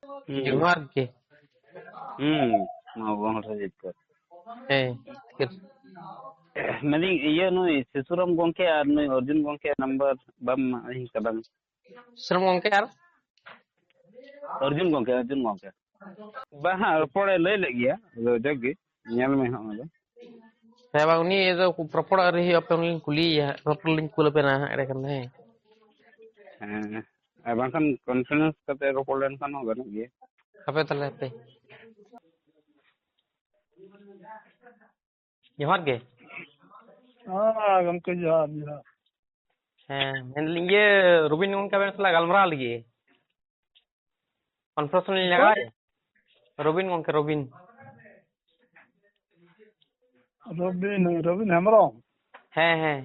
जोहार के ᱱᱚᱣᱟ ᱡᱤᱛᱠᱟᱹᱨ ᱴᱷᱤᱠ ᱢᱮᱱᱫᱟᱹᱧ ᱤᱭᱟᱹ ᱱᱩᱭ ᱥᱤᱥᱩᱨᱟᱢ ᱜᱚᱝᱠᱮ ᱟᱨ ᱱᱩᱭ ᱚᱨᱡᱩᱱ ᱜᱚᱝᱠᱮ ᱱᱟᱢᱵᱟᱨ ᱵᱟᱢ ᱤᱧ ᱠᱟᱫᱟᱢ? ᱥᱨᱚᱢ ᱜᱚᱝᱠᱮ ᱟᱨ ᱚᱨᱡᱩᱱ ᱜᱚᱝᱠᱮ ᱵᱟᱝ ᱦᱟᱸᱜ ᱨᱚᱯᱚᱲᱮ ᱞᱟᱹᱭ ᱞᱮᱫ ᱜᱮᱭᱟ, ᱟᱫᱚ ᱡᱟᱠᱜᱮ ᱧᱮᱞ ᱢᱮ ᱦᱟᱸᱜ ᱚᱱᱟ ᱫᱚ᱾ ᱦᱮᱸ ᱵᱟᱝ ᱩᱱᱤ ᱫᱚ ᱨᱚᱯᱚᱲ ᱟᱹᱣᱨᱤ ᱦᱩᱭᱩᱜᱼᱟ, ᱟᱯᱮ ᱩᱱᱤ ᱠᱩᱞᱤᱭᱮᱭᱟ, ᱨᱚᱯᱚᱲ ᱞᱤᱧ ᱠᱩᱞ ᱟᱯᱮᱱᱟ ᱦᱟᱸᱜ ᱮᱲᱮ ᱠᱷᱟᱱ ᱦᱮᱸ ᱦᱮᱸ ᱟᱨ ᱵᱟᱝᱠᱷᱟᱱ ᱠᱚᱱᱯᱷᱟᱨᱮᱱᱥ ᱠᱟᱛᱮ ᱨᱚᱯᱚᱲ ᱞᱮᱱᱠᱷᱟᱱ ᱦᱚᱸ ᱜᱟᱱᱚᱜ ᱜᱮᱭᱟ᱾ ᱦᱟᱯᱮ ᱛᱟᱦᱞᱮ ᱦᱟᱯᱮ ᱡᱚᱦᱟᱨ ᱜᱮ गमके जोहार जोहार ᱦᱮᱸ ᱢᱮᱱᱫᱟᱞᱤᱧ ᱤᱭᱟᱹ ᱨᱚᱵᱤᱱ ᱜᱚᱝᱠᱮ ᱟᱵᱮᱱ ᱥᱟᱞᱟᱜ ᱜᱟᱞᱢᱟᱨᱟᱣ ᱞᱟᱹᱜᱤᱫ ᱠᱚᱱᱯᱷᱟᱨᱮᱱᱥ ᱞᱤᱧ ᱞᱟᱜᱟᱣᱮᱫᱼᱟ᱾ ᱨᱚᱵᱤᱱ ᱜᱚᱝᱠे रॉबिन रबिन हेम्ब्रम ᱦᱮᱸ ᱦᱮᱸ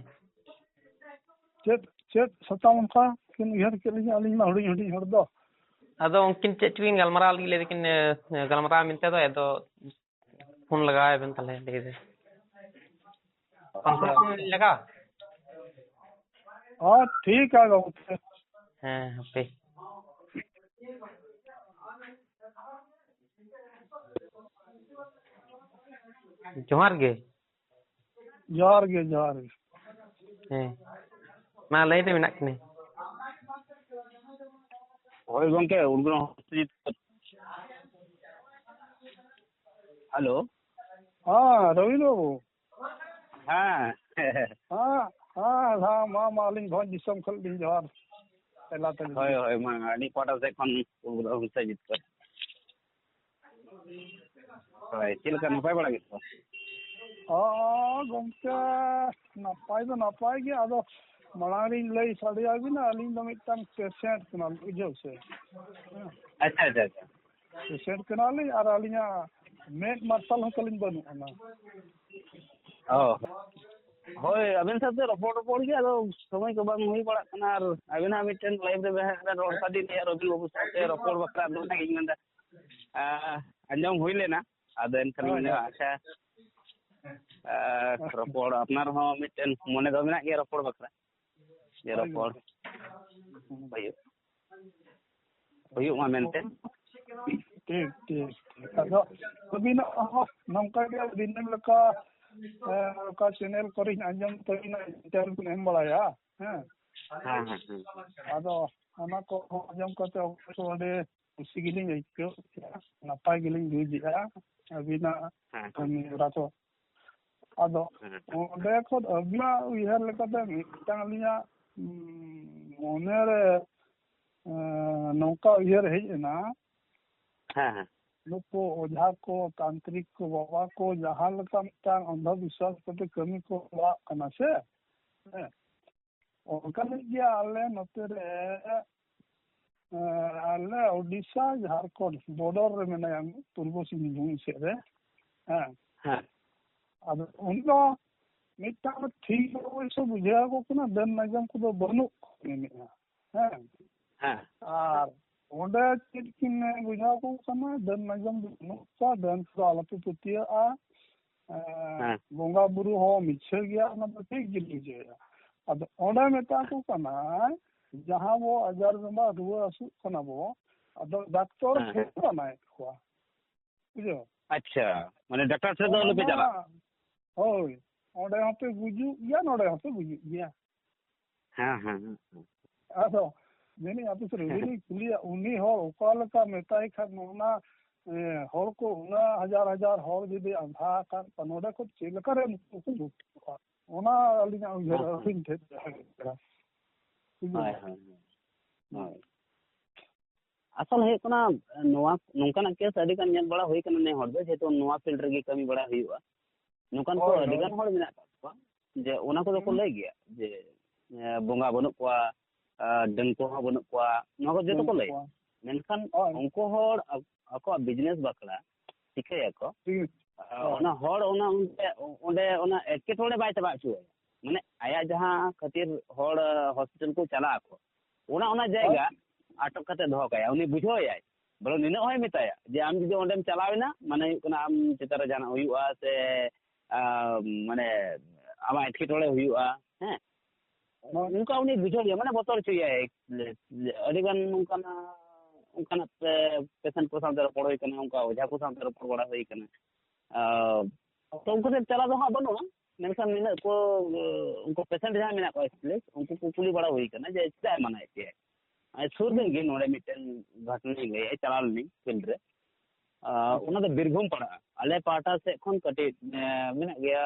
चेत चेत सताम उनका किन उहर के लिए अलिंग मा हुडिंग हुडिंग हर दो ᱟᱫᱚ ᱩᱱᱠᱤᱱ ᱪᱮᱫ ᱪᱚᱠᱤᱱ ᱜᱟᱞᱢᱟᱨᱟᱣ ᱞᱟᱹᱜᱤᱫ ᱞᱟᱹᱭ ᱫᱟᱠᱤᱱ ᱜᱟᱞᱢᱟᱨᱟᱣ ᱢᱮᱱᱛᱮ ᱫᱚ ᱟᱫᱚ ᱯᱷᱳᱱ ᱞᱟᱜᱟᱣ ᱵᱮᱱ ᱛᱟᱦᱞᱮ ᱞᱟᱹᱭ ᱫᱟᱹᱧ ᱠᱚᱱᱯᱷᱟᱨᱮᱱᱥ ᱞᱤᱧ ᱞᱟᱜᱟᱣ हाँ ठीक है गमके ᱦᱮᱸ ᱦᱟᱯᱮ ᱡᱚᱦᱟᱨ ᱜᱮ जोहार गे ᱦᱮᱸ ᱢᱟ ᱞᱟᱹᱭ ᱛᱮ ᱢᱮᱱᱟᱜ ᱠᱤᱱᱟᱹ ᱦᱳᱭ ᱜᱚᱝᱠे ᱩᱨᱜᱩᱱ ᱡᱤᱛᱠᱟᱹᱨ हेलो हाँ रविन बाबू हाँ हाँ हाँ हाँ मा अलिंग भोज दिसम खल दिन जोहार पहला तक होय होय मा आनी पाटा से खन उर्गुन जितकᱟᱹर होय चेल का नपाय बड़ा गितो हाँ गमके नपाय दो नपाय गे आदो मलारिंग लई साडिया बिना अलिंग दो मिटन पेशेंट कना बुझो से अच्छा अच्छा अच्छा पेशेंट कना लई आर अलिंगा मेड मार्शल हो कलिंग बनु ना ओ होय अबेन साथे रपोड़ गया आदो समय को बांग हुई पड़ा कना आर अबेना मिटन लाइव रे बेहा रोड सादी ने रवि बाबू साथे रपोड़ बकरा दो ना इन मंदा अंजम हुई लेना आदो एनखान मैंने अच्छा रपोड़ अपनार हो मिटन मने दो मेना गया रपोड़ बकरा ये रपोड़ हुई मा मेनते ठीक ठीक आदो अबिना नमका के दिनम लका का चैनल करी अंजम तरिना इंटरव्यू को एम बड़ाया हैं हां हां आदो अना को अंजम करते ओडे खुशी गिलिंग आइको नपाय गिलिंग बुझिया अबिना कमी रातो आदो ओडे को अबिना उहर लेकाते मिटांग लिया मोने रे नौका उहर हेजना हां हां नुको ओझा को तांत्रिक को बाबा को जहाँ लगा मिटांग अंधविश्वास करते कमी को ला कना से उनका लगिया आले नते रे आले ओडिशा झारखंड बॉर्डर रे मेना पूर्व सिंहभूम से रे हां हां अब उनको मिटांग ठीक वैसे बुझा को कना दन नजम को बनु हां हां आर ओंडे चिकिन बुझा को कना दन नजम नुका दन को आलते पुतिया बोंगा बुरु हो मिछे गया ना तो ठीक गिली जे अब ओंडे मेता को कना जहां वो अजार बंदा रुआ असु कना वो अब डॉक्टर फेर ना को बुझो अच्छा माने डॉक्टर से दो पे चला होय ओंडे हते बुझु या नोडे हते बुझु या हां हां आदो मैंने आप से रेडी कुलिया उन्हीं हो ओकाल का मेताई खा नोना हर को उना हजार हर जदि आधा का पनोडा को चेल करे ओना अलिना उहर अलिन थे हाय हाय हाय असल है कोना नोवा नोंकाना केस अडी कान नेल बड़ा होई कना ने हर दे जेतो नोवा फील्ड रे कमी बड़ा हुआ नोंकान को अडी कान हर मिना का जे ओना को को लय गया जे बोंगा बनु को डंग को बनु को नो को जेतो को लय मेनखान उनको हर ako बिजनेस बकड़ा सिखाया को ओना हर ओना ओंडे ओना एकेटोड़े बाय तबा छु माने आया जहां खातिर हर हॉस्पिटल को चला को ओना ओना जायगा आटक कते दो काया उनी बुझोया बोलो निना होय मिताया जे आम जदि ओंडेम चलावेना माने कना आम चितारे जाना हुआ से माने आमा एकेटोड़े हुआ हैं उनका उनी बुझोया माने बतल छुया अडिगान उनका उनका पेशेंट को साथ रपड़ हुई कना उनका ओझा को साथ रपड़ बड़ा हुई कना तो उनको चला दो हाँ बनो मेनखान निना को उनको पेशेंट जहाँ मेना को स्पेशलिस्ट उनको को कुली बड़ा हुई कना जे चेदा मनाए के सुर दिन गे नोड़े मिटन घटना गए चला नहीं फील्ड रे उना तो बीरभूम पड़ा आले पाटा से खन कटे मेना गया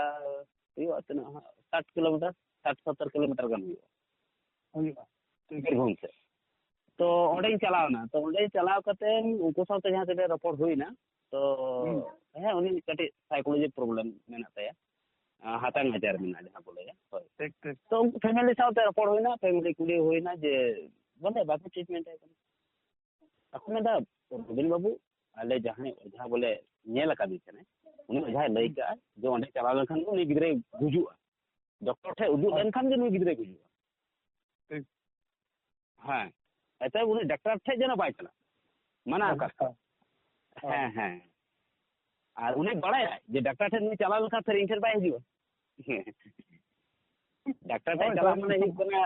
हुआ तना 60 किलोमीटर 60-70 किलोमीटर गन हुआ बीरभूम से तो ओडे चलावना तो ओडे चलाव कते उनको साथे जहां से रपड़ हुईना तो है उनी कटे साइकोलॉजी प्रॉब्लम मेना तया हातांग हजार मेना जहां बोले ठीक ठीक तो उनको फैमिली साथे रपड़ हुईना फैमिली कुली हुईना जे बोले बाकी ट्रीटमेंट है ako meda Robin babu ale jahane oja bole nyel akadi kane uni oja lay ka jo onde chala lekhan uni gidre gujua doctor the udu lenkhan je uni gidre gujua ha eta uni doctor the jena bai chala mana ka ha ar uni badaya je doctor the uni chala lekhan fer inter bai hijiba doctor the chala mane hik kana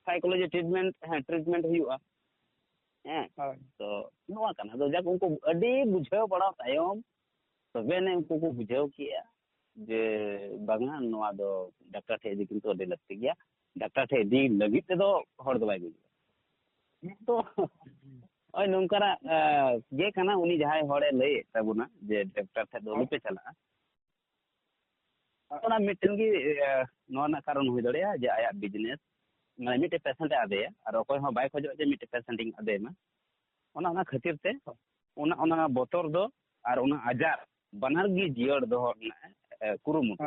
psychology treatment huyuga तो नवा कना तो जब उनको अडी बुझाव पड़ा तायम तबे ने उनको को बुझाव किया जे बांगा नवा दो डॉक्टर थे दी किंतु अडी लगती गया डॉक्टर थे दी लगी ते दो हर दवाई गुजरा तो ओय नंकरा जे कना उनी जहाय हड़े लई तबुना जे डॉक्टर थे दो पे चला ओना मिटन की नवा ना कारण हुई दड़या जे आया बिजनेस माने मिटे पेशेंट आदे और अकोय हो बाय खोजो जे मिटे पेशेंटिंग आदे ना ओना खातिर ते ओना बोतर दो और ओना आजार बनार गी जियर दो ना कुरुमुट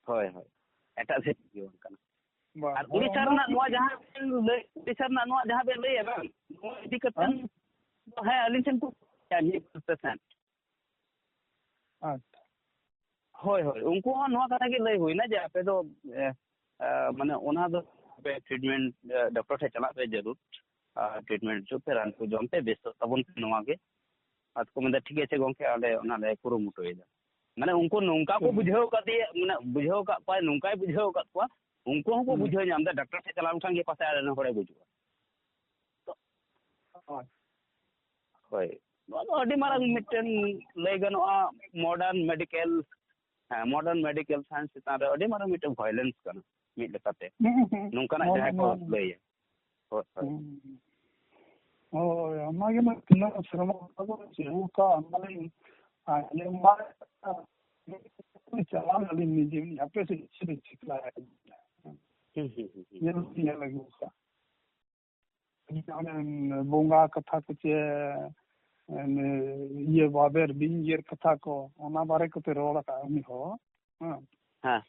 होय होय एटा से जीवन कना और उड़ीसा रना नवा जहां उड़ीसा रना नवा जहां बे लई बा दिक्कतन तो है अलिसन को चाहिए पेशेंट होय होय उनको नवा कथा के लई होई ना जे आपे दो माने ओना दो पे ट्रीटमेंट डॉक्टर से चला पे जरूर ट्रीटमेंट जो पे रान को जमते बेस तबन नवा के आज को मतलब ठीक है गोंके आले ओना ले कुरो मुटोइदा माने उनको नोंका को बुझाव का दिए माने बुझाव का पाए नोंकाय बुझाव का को उनको को बुझाव नाम दा डॉक्टर से चला उठान के पासे आले होड़े बुझवा तो होय नो अडी मारंग मिटन लय गनोआ मॉडर्न मेडिकल साइंस ता अडी मारंग मिटन वायलेंस कना मिट लेकाते नोंकाना जहां को लय हमारे में कितना श्रम को का हमारे आने मार चला वाली निजी यहाँ पे से चिकला है ये लगे उसका बोंगा कथा कुछ ये बाबर बिंजर कथा को ओना बारे को ते रोड़ा का नहीं हो हां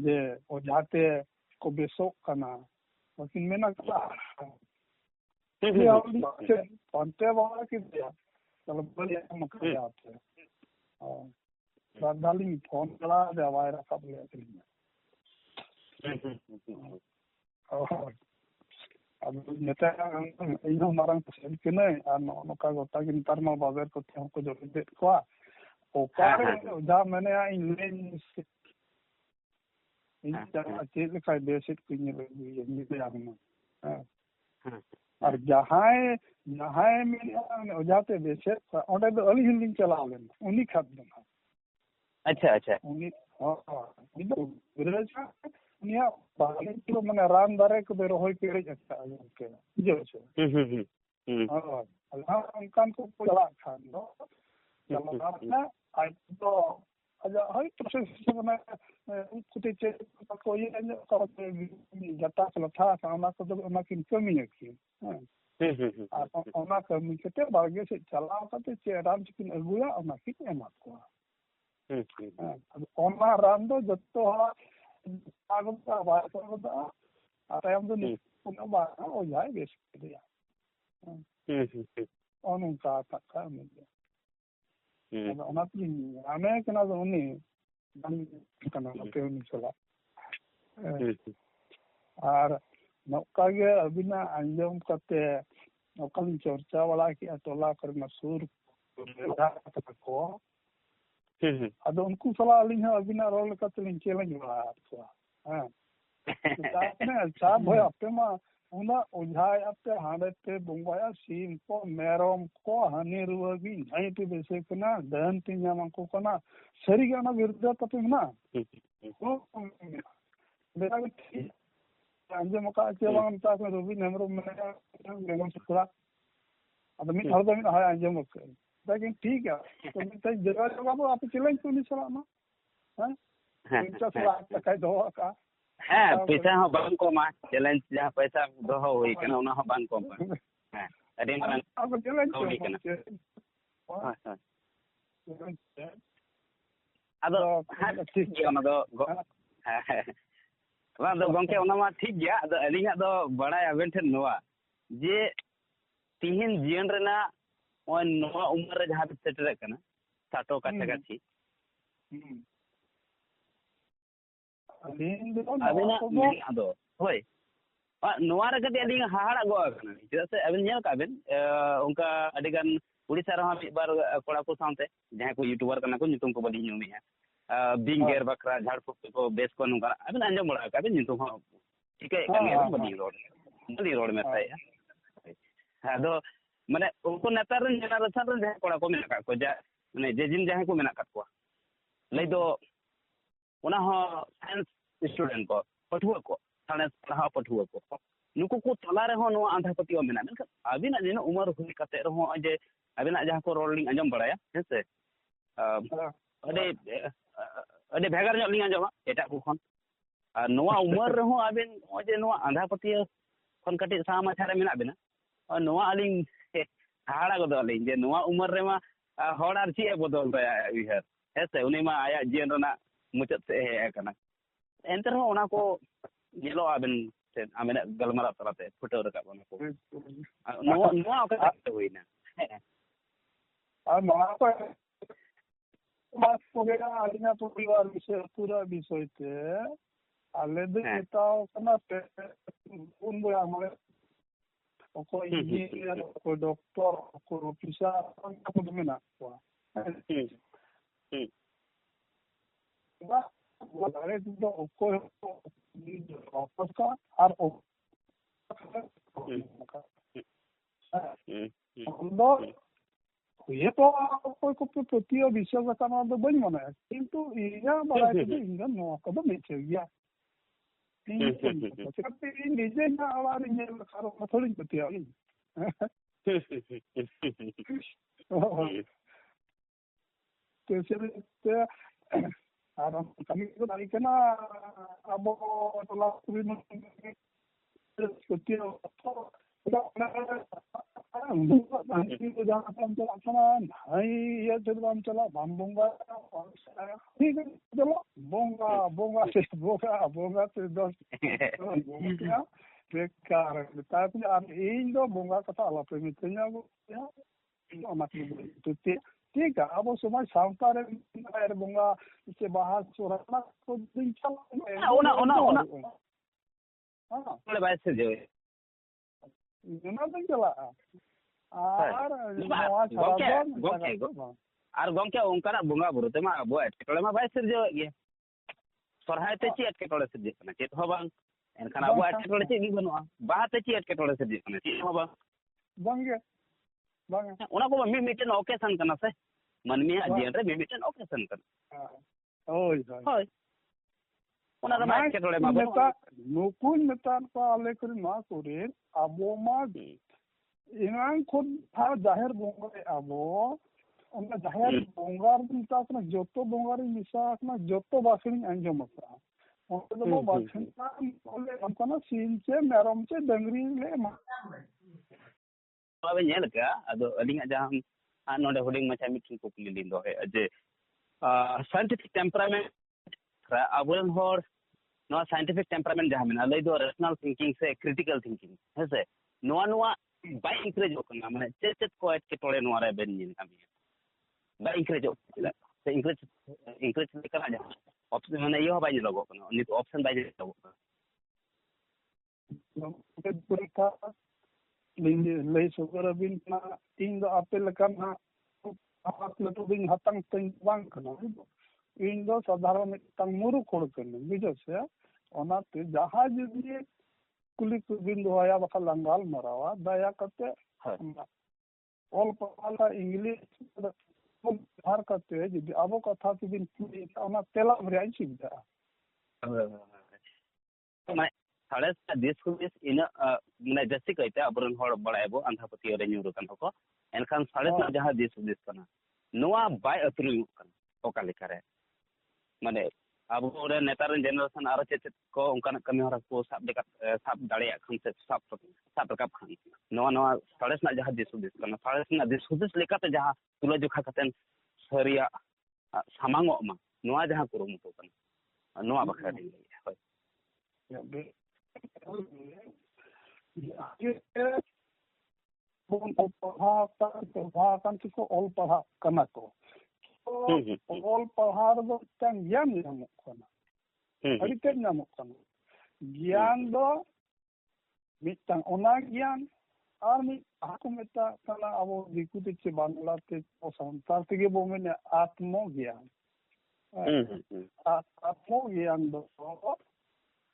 जे ओ जाते को बेसो करना लेकिन मैं ना कहा पंते वाला की दिया चलो बोलिए हम कर जाते हैं राधाली फोन करा दे वायरा कब ले अब नेता इन मारंग पसंद के नहीं नौका गोटा की तरमा बाजार को हमको जो दे को ओकार जा मैंने इन चीज का बेसिक कुछ नहीं पे आना और जहां में जाते बेसे ओडे दो अली हिंदी चला लेन उनी खाद देना अच्छा उनी उनी दो विरज उनिया बाले तो मने राम दारे को बेरो होय पेरे अच्छा के जो छे हां उनकान को चला खान दो चला अपना आज तो अजा हई प्रोसेस से मने कुते चे को ये को जता चला था सामना को ना किन कमी है की ओना कमी के बागे से चला करते चे राम चिकन अगुया ओना की एमा को अब ओना राम दो जत्तो आगम का बात होता आता हम तो पुनः बात हो जाए बेस दिया ओन का तक में अब ओना की हमें कना तो उनी बन कना के उनी चला और नौका के अबिना अंजम करते नौकल चर्चा वाला की टोला कर मशहूर को अदो उनको सलाह ली है अबिना रोल का तो चैलेंज बड़ा है हां आपने अच्छा भाई अपने में ᱚᱱᱟ ᱚᱡᱷᱟᱭᱟᱛᱮ ᱦᱟᱸᱰᱮᱛᱮ ᱵᱚᱸᱜᱟᱭᱟ ᱥᱤᱢ ᱠᱚ ᱢᱮᱨᱚᱢ ᱠᱚ ᱦᱟᱹᱱᱤ ᱨᱩᱣᱟᱹ ᱜᱮ ᱡᱟᱦᱟᱸᱭ ᱯᱮ ᱵᱮᱥᱮ ᱠᱟᱱᱟ ᱰᱟᱹᱱ ᱯᱮ ᱧᱟᱢ ᱟᱠᱚ ᱠᱟᱱᱟ ᱥᱟᱹᱨᱤᱜᱮ ᱚᱱᱟ ᱵᱤᱨᱫᱟᱹ ᱛᱟᱯᱮ ᱢᱮᱱᱟᱜᱼᱟ ᱟᱸᱡᱚᱢ ᱟᱠᱟᱫ ᱪᱮ ᱵᱟᱝ ᱢᱮᱛᱟ ᱠᱚ ᱨᱚᱵᱤᱱ ᱦᱮᱢᱵᱨᱚᱢ ᱢᱮᱱᱟᱭᱟ ᱵᱮᱝᱜᱚᱞ ᱥᱩᱯᱲᱟ ᱟᱫᱚ ᱢᱤᱫ ᱦᱚᱲ ᱫᱚ ᱢᱤᱫ ᱦᱚᱲ ᱟᱸᱡᱚᱢ ᱟᱠᱟᱫ ᱞᱮᱠᱤᱱ ᱴᱷᱤक है तो मिलते जोगाजोग अब आप चलें पुलिस वाला ना हैं 50 लाख टका दो का हाँ पैसा हो बांग को मा चैलेंज जहाँ पैसा दो हुई कना उना हो बांग को हाँ अरे मारन अब चलें हुई कना हाँ हाँ अदो हाँ ठीक गया ना दो हाँ दो गंके उना मा ठीक गया अदो अलिंगा दो बड़ा इवेंट है नोआ जे तीन जीवन रेना और नोआ उम्र जहाँ पे सेटल करना साटो का जगह थी अबिना अदो होय नोआ रे कते अलिंगा हाहाड़ा गो करना चेदा से अबिन नेल काबिन उनका अडिगान उड़ीसा रे एक बार कोड़ा को सामते जहाँ को यूट्यूबर करना को नितुम को बली न्यूमी है बिंगेर बकरा झाड़फूक को बेस को नुका अबिन अंजम बड़ा काबिन नितुम हो ठीक है कमी बली रोड में ताया हाँ दो माने उनको नेतार जेनरेशन रे जहाँ कोड़ा को मेना का को जा माने जेजिन जहाँ को मेना का को लई दो उना हो साइंस स्टूडेंट को पठुआ को साइंस पढ़ा पठुआ को नुको को तला रे हो नो आंधा पतियो मेना मेनका अबिना दिन उमर हुई कते रे हो जे अबिना जहाँ को रोलिंग अंजम बड़ाया हेसे अडे अडे भेगार जो लिंग अंजमा एटा को खन नोआ उमर रे हो अबिन जे नो आंधा पतियो खन कटे सा माछा रे मेना बिना नोआ अलिंग हाड़ा गदो अलिंग जे नोआ उमर रे मा हड़ आर ची बदल ताया उहर हेसे उनी मा आया जीवन रना मुचाद से हे कना एंतर हो ओना को गेलो आबेन से आमेना गलमारा तराते फुटो रका बना को नोआ ओका होइना आ नोआ को बात को गेला आलिना परिवार विषय पूरा विषय ते आले दे मेताओ कना पे उन बोया हमारे को इंजीनियर को डॉक्टर को ऑफिसर को मेना को वो दारे तो को ऑफिस का और ये तो कोई को प्रतियो विषय का ना तो बनी मना किंतु इया बड़ा है इंगा नो को तो नहीं चाहिए tapi निजे ना आवार इन खारो थोड़ी प्रतियो तो से आराम कमी को नहीं करना अब तो लास्ट भी प्रतियो तो जहाँ हम चला हाई ये जब हम चला हम बोंगा ठीक है चलो बोंगा बोंगा से 10 बेकार tapi इन दो बोंगा कथा आला पे मितnya ona tu ठीक है अब समय सावता रे बोंगा से बाहर सोरना को दिन चला ओना हां बड़े बात से जो दिन चला और गंके उनका बोंगा बुरु तेमा अब एटकेटोड़े मा बाय सिरजो गे सरहाय ते ची एटकेटोड़े सिरजे कना चेत हो बांग एनखान अब एटकेटोड़े ची गी बनुआ बाहा ते ची एटकेटोड़े सिरजे कना ची हो बांग ओना को मी मिटन ओकेशन कना से मनमिया जीवन रे मी मिटन ओकेशन कना ओय होय ओना द माइक एटकेटोड़े मा बनुआ नुकुन नेतान को आले करी मा करे अबो मा इनान खुद था जाहिर बोंगा अबो उनका जाहिर बोंगा मिलता अपना जोतो बोंगा रे मिसा अपना जोतो बासनी अंजम अपना उनको तो बासनी बोले हमको ना सीन से मेरम से डंगरी ले अबे नेल का अदो अलिंगा जहां नोडे होडिंग मचा मिटिंग को क्लिलिन दो है जे साइंटिफिक टेम्परामेंट अबुरन होर नो साइंटिफिक टेम्परामेंट जहां में लई दो रैशनल थिंकिंग से क्रिटिकल थिंकिंग है से नोआ बाय इंकरेज होकना माने चेत को एटकेटोड़े नोआ रे बेन जिन कामी बाय इंकरेज होकला से इंकरेज लेकर आ जा ऑप्शन माने यो बाय लगो कना नि तो ऑप्शन बाय लगो कना लई सुगर बिन ना इन दो अपेल करना आप लटो बिन हतंग तंग बांग कना इन दो साधारण तंग मुरु खोड़ करने बिजो से ओना ते जहां जदी कुकुली कुबिन दोया बका लंगाल मरावा दया करते ऑल पहला इंग्लिश हर करते जुदी अब कथा तुबिन कुली ओना तेला भरिया सुविधा मैं साड़े देश हुदिस इन माने जस्ती कहते अबरन हर बड़ायबो अंधापति रे न्यूर कन को एनखान साड़े जहां देश हुदिस कना नोआ बाय अतरुय कन ओका लेखा रे माने अब रे नेतार जनरेशन आरो चेत को उनका कमी हरा को साब दाड़े खन से साब रकाब खान नोआ नोआ साड़े जहां देश हुदिस कना साड़े देश हुदिस लेकाते जहां तुला जोखा कतेन सरिया सामांगो मा नोआ जहां कुरुमुटो कना नोआ बखरा दे ऑल पढ़ा कना को ऑल पढ़ा दो ज्ञान नामक कना अड़ी ते नामक कना ज्ञान दो मिटang ओना ज्ञान और मी आको मेता कना अब दिकुते चे बांग्ला ते संतार ते बो मेने आत्म ज्ञान आत्म ज्ञान दो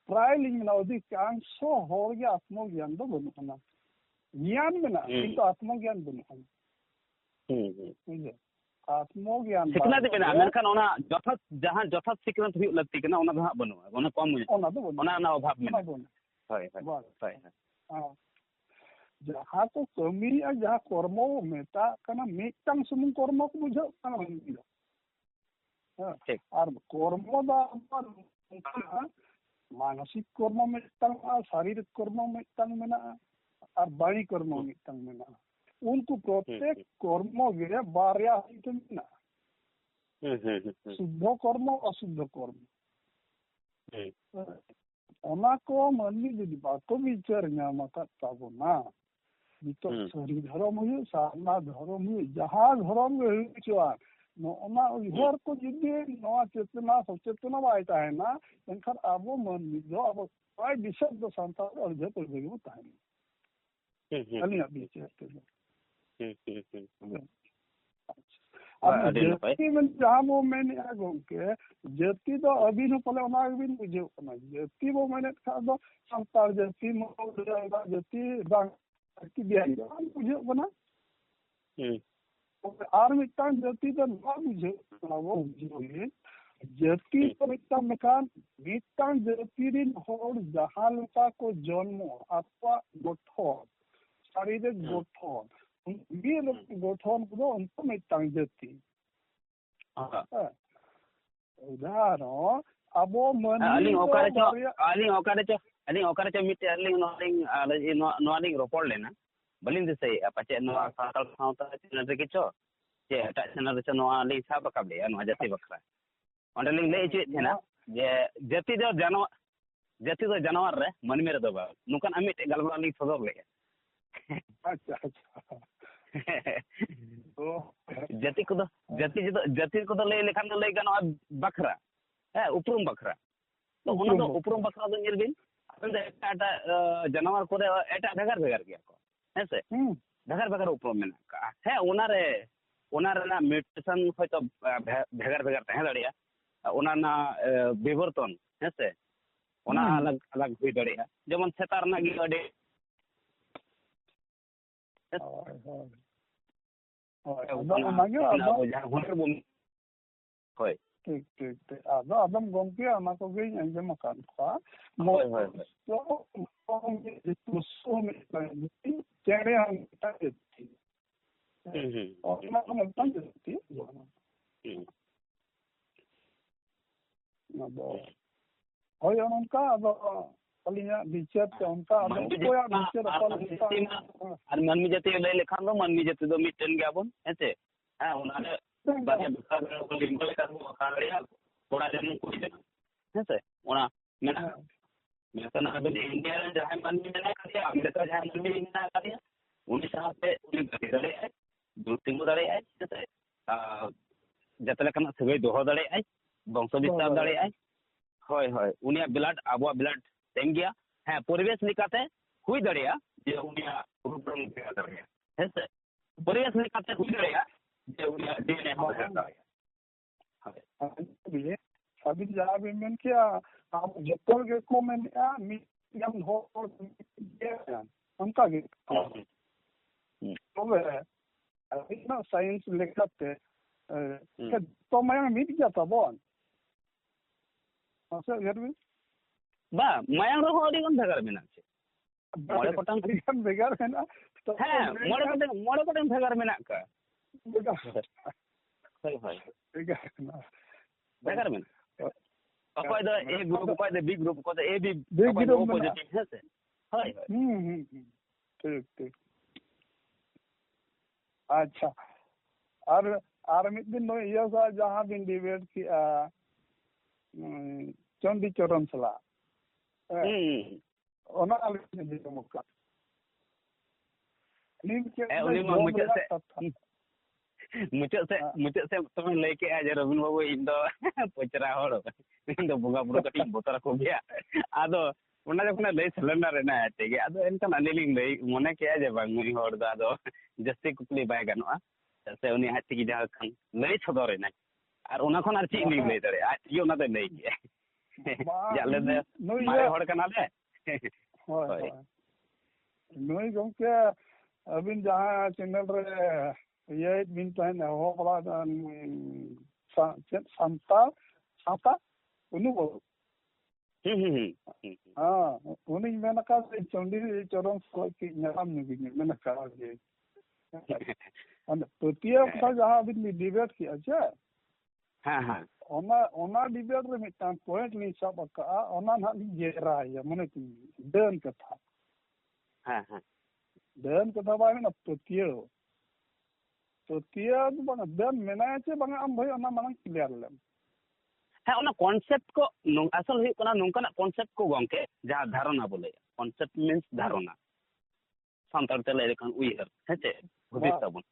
प्राय लिंग अधिकांश हर के आत्मज्ञान दो बनुना ज्ञान में किंतु आत्मज्ञान बनुना आत्मज्ञान सिखना दे बेना मेनखान ओना जथत जहां जथत सिखना हुई लगती के ना ओना दो बनुआ ओना कम ओना ना अभाव में होय होय हां जहां तो कमी जहां कर्म मेता कना मिटang सुमुंग कर्म को बुझो कना ठीक और कर्म दा मानसिक कर्म मिटang शारीरिक कर्म मिटang मेना और बाणी कर्म मिटang मेना उनको प्रत्येक कर्म गे बारया हित मेना शुद्ध कर्म अशुद्ध कर्म ओना को मानवी जदि बातो विचार नाम ताबोना नितो सरी धर्म हुई सारना धर्म हुई जहां धर्म हुई नोना उहर को जुदी नोआ चेतना सचेतना बाय ताहेना एनखान आबो मानवी दो अब प्राय विशद दो संतार अर्जे पर बेगु ताहेना अली अभी चेते अब जति में जहां वो मैंने आगो के जति तो अभी न पले ओना अभी बुझे ना जति वो मैंने था दो संतार जति मो जति बांग की बियाई बुझे बना और मिटान जति तो ना बुझे वो बुझे जति तो मिटान जति रिन होड़ जहां लता को जन्म अथवा गठन शारीरिक गठन ये गठन को उनको मिटान जति उदाहरण अब मन अली ओकारे च मिटे अली नोलिंग रोपड़ लेना बलिंग दिसे पाचे नोआ साताल सावता चैनल रे किचो जे एटा चैनल रे नोआ लिंग साब रकाब ले नोआ जति बखरा ओंडे लिंग ले इचे थेना जे जति दो जानवर रे मनमे रे दो बा नुकान अमिट गलबा लिंग सदर ले अच्छा तो जति को ले लेखान ले गानो बखरा है उपरुम बखरा तो ओना दो उपरुम बखरा दो निर बिन अपन एटा जानवर को एटा भेगार गया को हेसे भेगार उपरुम में है ओना रे ना म्यूटेशन होय तो भेगार तहे दड़िया ओना ना विवर्तन हेसे ओना अलग अलग हुई दड़िया जेमन सेतार ना गी अडे ठीक आदम गमके ओना को गे अंजम कान का तो चेड़े हम ताती और ना हम ताती ना दो होय उनका अब अलिया विचार से उनका अब कोया विचार अपन और मनमी जते ले लेखान दो मनमी जते दो मिटन गयाबन हेते हां ओना बाकी दुकान को लिंबल का खाड़िया थोड़ा जन कुछ हेते ओना मैं तो ना इंडिया रे जहां मनमी ना करिया अमेरिका जहां मनमी ना करिया उनी साथ पे उनी गति दड़े है दो तीन दड़े है हेते जतले कना सगै दोहो दड़े है वंश विस्तार दड़े है होय होय उनिया ब्लड आबो ब्लड तेम गया है परिवेश निकाते हुई दड़िया जे उनिया रूपरंग के दड़िया हेसे परिवेश निकाते हुई दड़िया जे उनिया डीएनए हो दड़िया हां ये अभी जहां भी मन क्या आप जतल के को में मी ᱜᱟᱱ ᱦᱚᱲ ᱚᱱᱠᱟ ᱜᱮ ᱛᱚᱵᱮ ᱟᱹᱞᱤᱧᱟᱜ ᱥᱟᱭᱮᱱᱥ ᱞᱮᱠᱟᱛᱮ ᱛᱚ ᱢᱟᱭᱟᱝ ᱢᱤᱫ ᱜᱮᱭᱟ ᱛᱟᱵᱚᱱ ᱢᱟᱥᱮ ᱩᱭᱦᱟᱹᱨ ᱵᱤᱱ ᱵᱟ ᱢᱟᱭᱟᱝ ᱨᱮᱦᱚᱸ ᱟᱹᱰᱤ ᱜᱟᱱ ᱵᱷᱮᱜᱟᱨ ᱢᱮᱱᱟᱜᱼᱟ ᱪᱮ ᱢᱚᱬᱮ ᱜᱚᱴᱟᱝ ᱟᱹᱰᱤᱜᱟᱱ ᱵᱷᱮᱜᱟর ᱢᱮᱱᱟᱜᱼᱟ ᱦᱮᱸ ᱢᱚᱬᱮ ᱜᱚᱴᱟᱝ ᱵᱷᱮᱜᱟᱨ ᱢᱮᱱᱟᱜ ᱠᱟᱜᱼᱟ ᱦᱳᱭ ᱦᱳᱭ ᱵᱷᱮᱜᱟर ᱢᱮᱱᱟᱜᱼᱟ ᱚᱠᱚᱭ ᱫᱚ A গ্রুপ অকয় ᱫᱚ B গ্রুপ অকয় ᱫᱚ AB অকয় ᱫᱚ O পজিটিভ হ্যাঁ হয় ঠিক ঠিক আচ্ছা আর মিদ দিন নয় ইয়া সা যাহা বিন ডিবেট কিয়া চন্ডী চরণ সালা ওনা আলোচনা দিতে মুক্কা मुझे से तुम लेके आ रविन बाबू इन दो पचरा हड़ इन दो बुगा बुगा कटी बोतरा को गया आदो उना जखना लई सिलेंडर रेना तेगे आदो एनकन अनिलिंग लई मने के जे बांग मुई हड़ दा आदो जस्ती कुपली बाय गनोआ से उनी हाथ की जहां खन लई छदरे ना और उना खन आर ची ली लई दरे आज यो ना दे लई के जाले दे मारे हड़ कना ले होय नोई गमके अबिन जहां चैनल रे ये बिन तहन हो बड़ा साता अनुभव हाँ उन्हीं मैंने कहा चंडी चरण की नाम नहीं मैंने कहा ये तृतीय का जहाँ अभी डिबेट किया चे हाँ हाँ ओना डिबेट रे मिटान पॉइंट नहीं सब का ओना ना जेरा है माने देन कथा हाँ हाँ देन कथा बाय ना तृतीय तो बना देन मेना चे बंगा am भाई ओना माने क्लियर ले हाँ ओना कॉन्सेप्ट को असल हुई कोना नोंकाना कॉन्सेप्ट को गंके जहाँ धारणा बोले कॉन्सेप्ट मींस धारणा सांतार ते लय लेखन उइहर हेचे हुदिस ताबन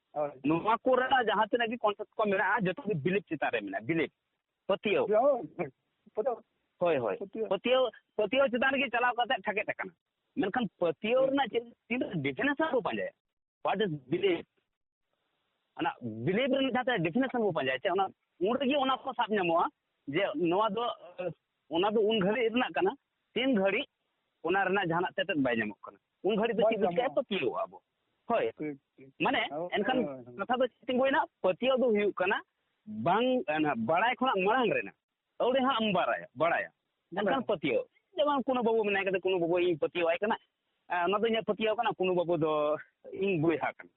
नोवा कोरा जहाँ तने भी कॉन्सेप्ट को मेना जतो भी बिलीफ चिता रे मेना बिलीफ पतियो होय होय पतियो चितान की चलाव करते ठके टकना मेनखान पतियो ना तीन डेफिनेशन को पांजे what is belief ana believe ren jata definition bo panjay che ona urgi ona ko sab nyamoa je noa do ona do un ghari rena kana tin ghari ona rena jahana tetet bay nyamok kana un ghari do chi buka patiyo abo hoy mane enkan katha do tingoina patiyo do huyu kana bang ana baray khona marang rena aure ha am baraya enkan patiyo jeman kuno babu menai kata kuno babu ing patiyo ay kana ona do nya patiyo kana kuno babu do ing buiha kana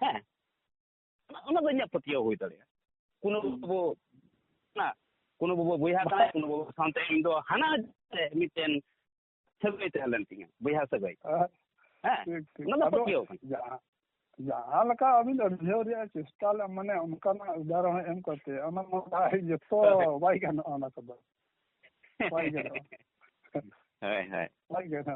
ha ona do nya patiyo hoy dare kuno babu buiha kana kuno babu sante ing do hana miten sagai talan tinga buiha sagai ha ona do patiyo जहाँ लगा अभी लड़झे चेष्टा मैंने उनका ना उदाहरण M करते जो तो वाई गन आना सब वाई गन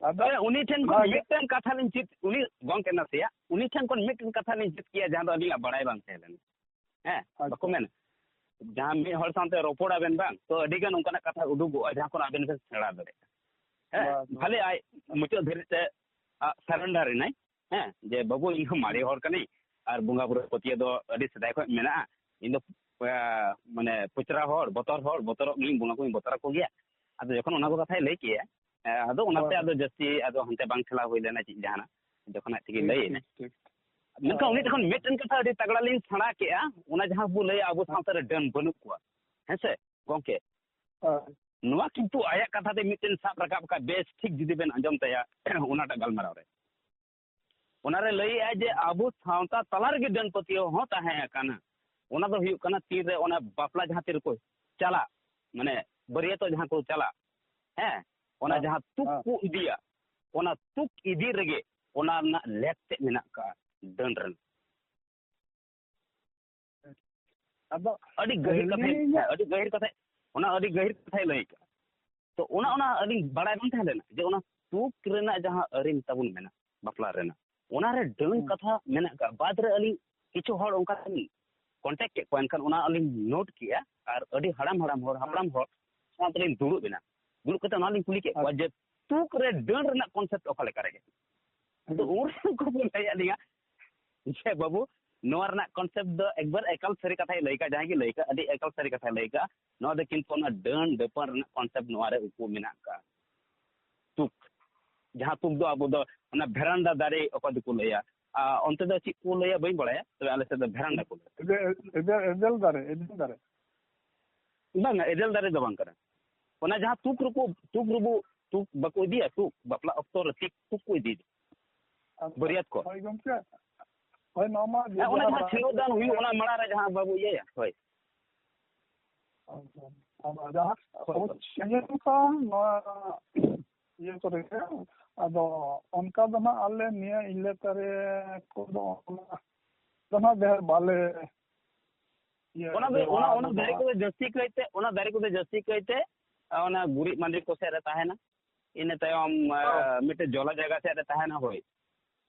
अदो उनी ठेन को मिटन कथा लिन चित उनी गंग के नसिया उनी ठेन को मिटन कथा लिन चित किया जहां दो अली बड़ाई बांग थेलन बको मेन जहां मी हर सानते रोपोड़ा बेन बांग तो अडिगन उनका कथा उडुगो जहां को आबेन से छेड़ा दरे भले आय मुचो धीरे से सरेंडर नहीं जे बाबू इन मारे हर कनी और बुंगा बुरा पतिया दो अडी सदाय को मेना इन दो माने पुचरा हर बतर इन बुंगा को बतर को गया आदो जखन ओना को कथा लई किया आदो ओनाते आदो जस्ती आदो हंते बांग खेला होई लेना ची जहाना जखन आती लई ने मेनका उनी तखन मेटन कथा अडी तगड़ा लिन छड़ा केया ओना जहां बु लई आबो सावते रे डन बनु को हेसे गोंके नुवा किंतु आया कथा ते मिटन साब रकाब का बेस ठीक जुदी बेन अंजम तया ओनाटा गलमाराव रे ओनारे लई आ जे आबो सावता तलार गे डन पतियो हो ताहे काना ओना दो हुयु काना तीर रे ओना बापला जहां तीर को चला माने बरिया तो जहां को चला ओना जहां तुक को इदिया ओना तुक इदी रेगे ओना ना लेते मेना का डन रन अब अडी गहिर कथा ओना अडी गहिर कथा लई का तो ओना अडी बड़ाय बन थालेना जे ओना तुक रेना जहां अरिन तबुन मेना बापला रेना ओना रे डन कथा मेना का बाद रे अली किछु हर ओंका कांटेक्ट के कोन खान ओना अली नोट किया और अडी हड़ाम हड़ सातले दुरु बिना दुरु कते ओना लिन कुली के जे तुक रे डन रेना कांसेप्ट ओका लेका रे तो ओर को बोल लिया जे बाबू नोआ रना कॉन्सेप्ट दो एक बार एकल सरी कथा लई का जहां की लई का अडी एकल सरी कथा लई का नोआ दे किंतु ना डन डेपर रना कॉन्सेप्ट नोआ रे उपु मेना का तुक जहां तुक दो अब दो ना भेरांडा दारे ओको दको लया onte do chik ko laya bain badaya to ale se do veranda ko edel dare bang edel dare do bang kana ona jahan tuk bako dia tuk bapla oktor tik tuk ko idi bariat ko hoy gomke hoy normal ona jahan chilo dan hui ona mara re jahan babu ye ya hoy jahan chenya ka no ye kore ado onka do na ale niya ilekare ko do na ber bale ona dare ko jasti kaite ona guri mandi ko se re tahena ine tayom mite jola jaga se re tahena hoy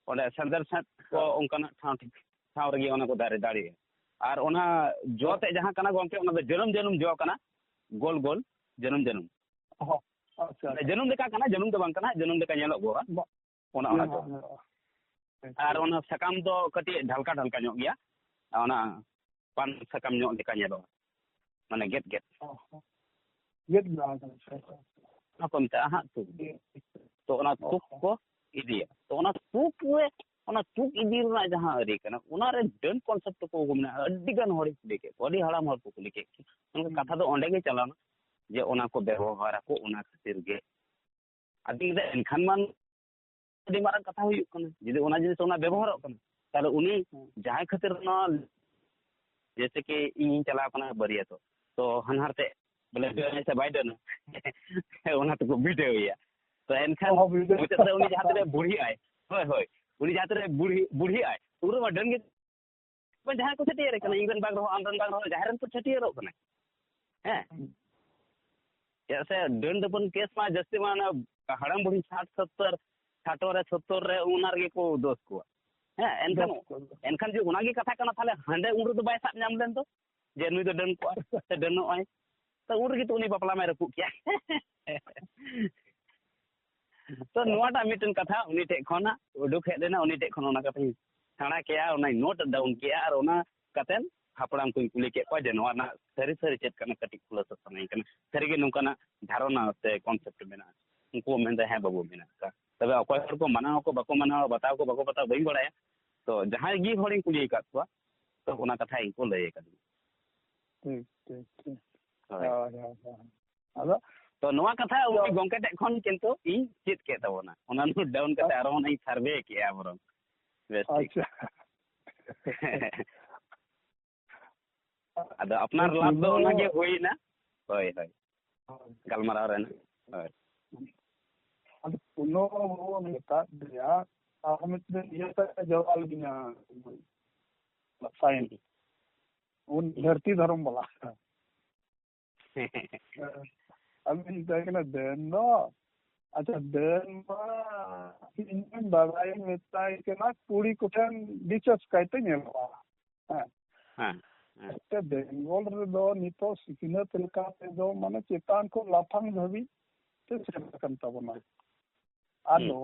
ona sandar sat ko onkana ठाव रगे ona ko dare dare ar ona jo te jahan kana gomke ona do janum jo kana gol janum अच्छा जनम लेका कना जनम दो बांग कना जनम लेका नेलो गो ona do ar ona sakam do kati ढलका nyok gya ona pan sakam nyok leka nyelo mane get na apa minta ha tu to ona tuk ko idi to ona tuk idi na jahan ari kana ona re den concept ko gumna adigan hori deke odi haram hor ko leke unka katha do onde ge chalana je ona ko ব্যবহার ako ona khatir ge adi de enkhan man adi marang katha huyuk kana jodi ona jinis ona ব্যবহারok kana tale uni jahay khatir na जैसे कि इन चला kana bariya to hanhar te bole se biden ona to video ya to enkhan muchate uni jahatare buri ai hoy uni jahatare buri ai uru madan ge pan jahay ko chetiere kana ingan bag ro amran bag ro jaharan ko chetiere kana जैसे दंड अपन case में जस्ती माना हड़म बुढ़ी 60-70 रे उनार गे को दोष को एनखान जो उनागी कथा कना थाले हंडे उंड तो बाय साब नाम लेन तो जे नुई तो डन को से डन ओय तो उड़ गे तो उनी बापला में रपु किया तो नोटा मिटन कथा उनी टे खना उडुक हे देना उनी टे खना ना कथा थाना किया उना नोट डाउन किया और उना कतेन हापड़ाम को कुली के को जे नोना सरी चेत कना कटी खुला सनाई कना सरी गे नुकाना धारणा से कॉन्सेप्ट मेना उनको मेंदा है बाबू मेना का तबे अकोय हर को माना को बको माना बताओ को बको बताओ बई बड़ाया तो जहां गी होड़ी कुली का तो ओना कथा इनको लय का ठीक अदा तो नोआ कथा उनी गंके टे खन किंतु इ चेत के तबना ओना नु डाउन कते आरो नै सर्वे के आबरम अच्छा ada apnar lab do ona ge hoina hoy galmaraw ren hoy ad puno mo neta dia amit de ye ta jawal gina sain un dharti dharam bala amin dekna den no acha den ma in babai metai kena puri kutan dichos kaite nyelwa Bengal रेदो नितो सिखिनत लेका तेदो माने चेतान को लाफांग धबी ते सेटकन तबना आदो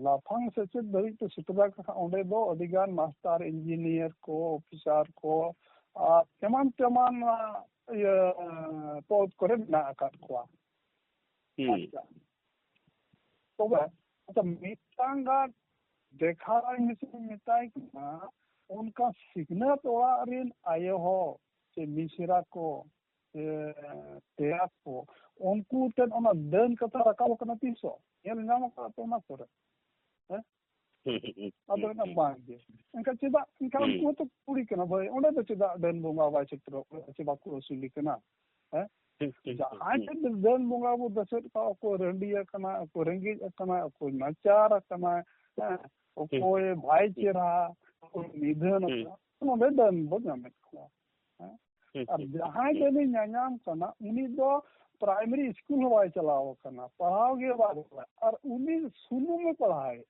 लाफांग सेचेत धबी ते सिटबा का ओंडे दो अधिगान master engineer को ऑफिसर को तेमान ये पद करे ना आकात को तो अच्छा मिटांगा देखा मिटाई ना उनका सिग्नत ओरिन आये हो से मिश्रा को तेया को उनको तेन ओना दन कथा रकाव कना तीसो येल नाम का तो ना करे अदो ना बांगे इनका चिदा इनका को तो पूरी कना भाई ओने तो चिदा दन बोंगा बाय चित्रो चिबा को सुली कना आज दन बोंगा वो दसत का को रंडिया कना को रंगी कना को नचार कना को भाई चेरा निधन नोडे दन बो नामे को अब जहां जने न्यायाम कना उनी दो प्राइमरी स्कूल हवाई चलाओ कना पढ़ाओ के बाद और उनी सुनु में पढ़ाए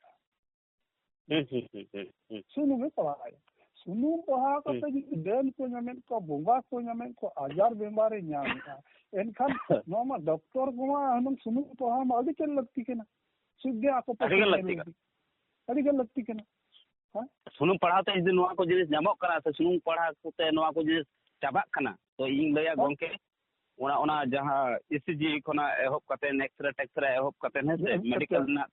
सुनु पढ़ा करते दन को नामे को बोंगा को नामे को आजार बीमारी न्याम एनखान नोमा डॉक्टर को हम सुनु पढ़ा मा अभी चल लगती के ना सुद्या को अभी लगती के ना सुनुम पढ़ाव ते जुदी नोआ को जिनिस नामक कना से सुनुम पढ़ा कोते नोआ को जिनिस चाबाक कना तो इन लया गोंके ओना जहां ईसीजी खोना एहब कते एक्सरे टेक्सरे एहब कते है से मेडिकल ना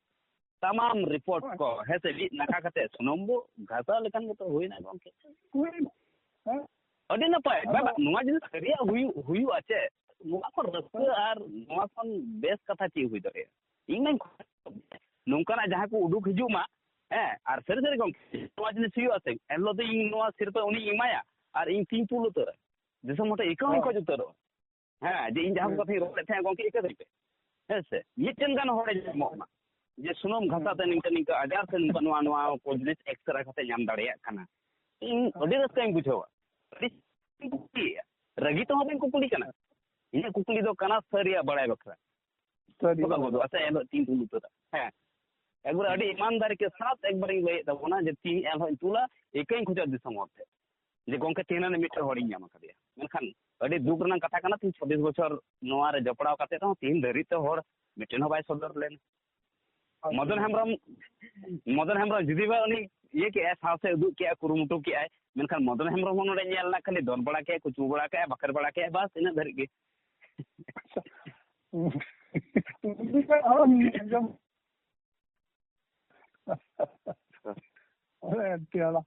तमाम रिपोर्ट को है से नाका कते सुनुम बो घासा लेकिन तो होइना गोंके अडी नपाय बाबा नोआ जिनिस करिया हुयु आचे नोआ को रस्ते आर नोआ कोन बेस कथा ची हुई दरे इन नोंकाना जहां को उडुक हिजुमा और सर सर नोआ जिनिस हुयु आसे एलो तो इन नोआ सिर पे उनी इमाया और इन तीन तुल उतर जैसे मोटे इको को उतर जे इन जहां कथि रोले थे गोंके इके दे है से मिटन गान होड़े जमोमा जे सुनम घासा ते निका आजार से नोआ नोआ को जिनिस एक्सरे खाते नाम दाड़िया खाना इन अडी रस्ते बुझावा रगी तो हमें कुकुली कना इन कुकुली दो कना सरिया बड़ाय बखरा सरिया बदो असे एलो तीन तुल उतर है एक बार अडी ईमानदारी के साथ एक बार ले तबोना जे तीन एलो तुला एकई खुजा दिसम होते जे गोंके तीन ने मीटर होड़ी नाम कदिया मेनखान अडी दुख रना कथा कना 26 बछर नोआ रे जपड़ाव काते तो तीन धरी ते होड़ मिटेन हो बाय सदर लेन मदन हेमरम जुदी बा उनी ये के सासे उदु के कुरुमुटु के आय मेनखान मदन हेमरम नोडे नेलना खाली दोन बड़ा के कुचू बड़ा के बकर बड़ा के बस इन धरी के अरे तियाला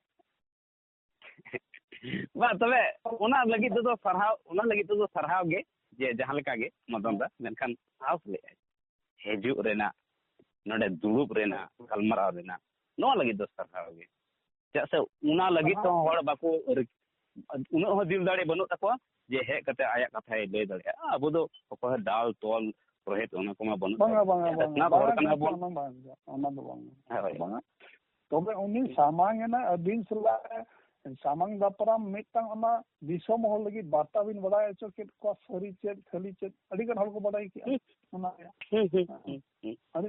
बा तबे ओना लगी तो सरहाव गे जे जहां लेका गे मदन दा मेनखान हाउस ले हेजु रेना नोडे दुड़ुब रेना गलमराव रेना नो लगी तो सरहाव गे जैसे उना लगी तो होड़ बाको उना हो दिल दाड़े बनो तको जे हे कते आया कथा ले दाड़े अब दो को दाल तोल रोहित ओना को मा बनो ना होड़ कना बोल ओना दो बांगा तबे उनी सामांग ना अदिन सला सामांग दापराम मिटतांग ओना दिसोम हो लगी बाता बिन बड़ाय चो के को सरी चेत खाली चेत अडी गन हल को बड़ाय की ओना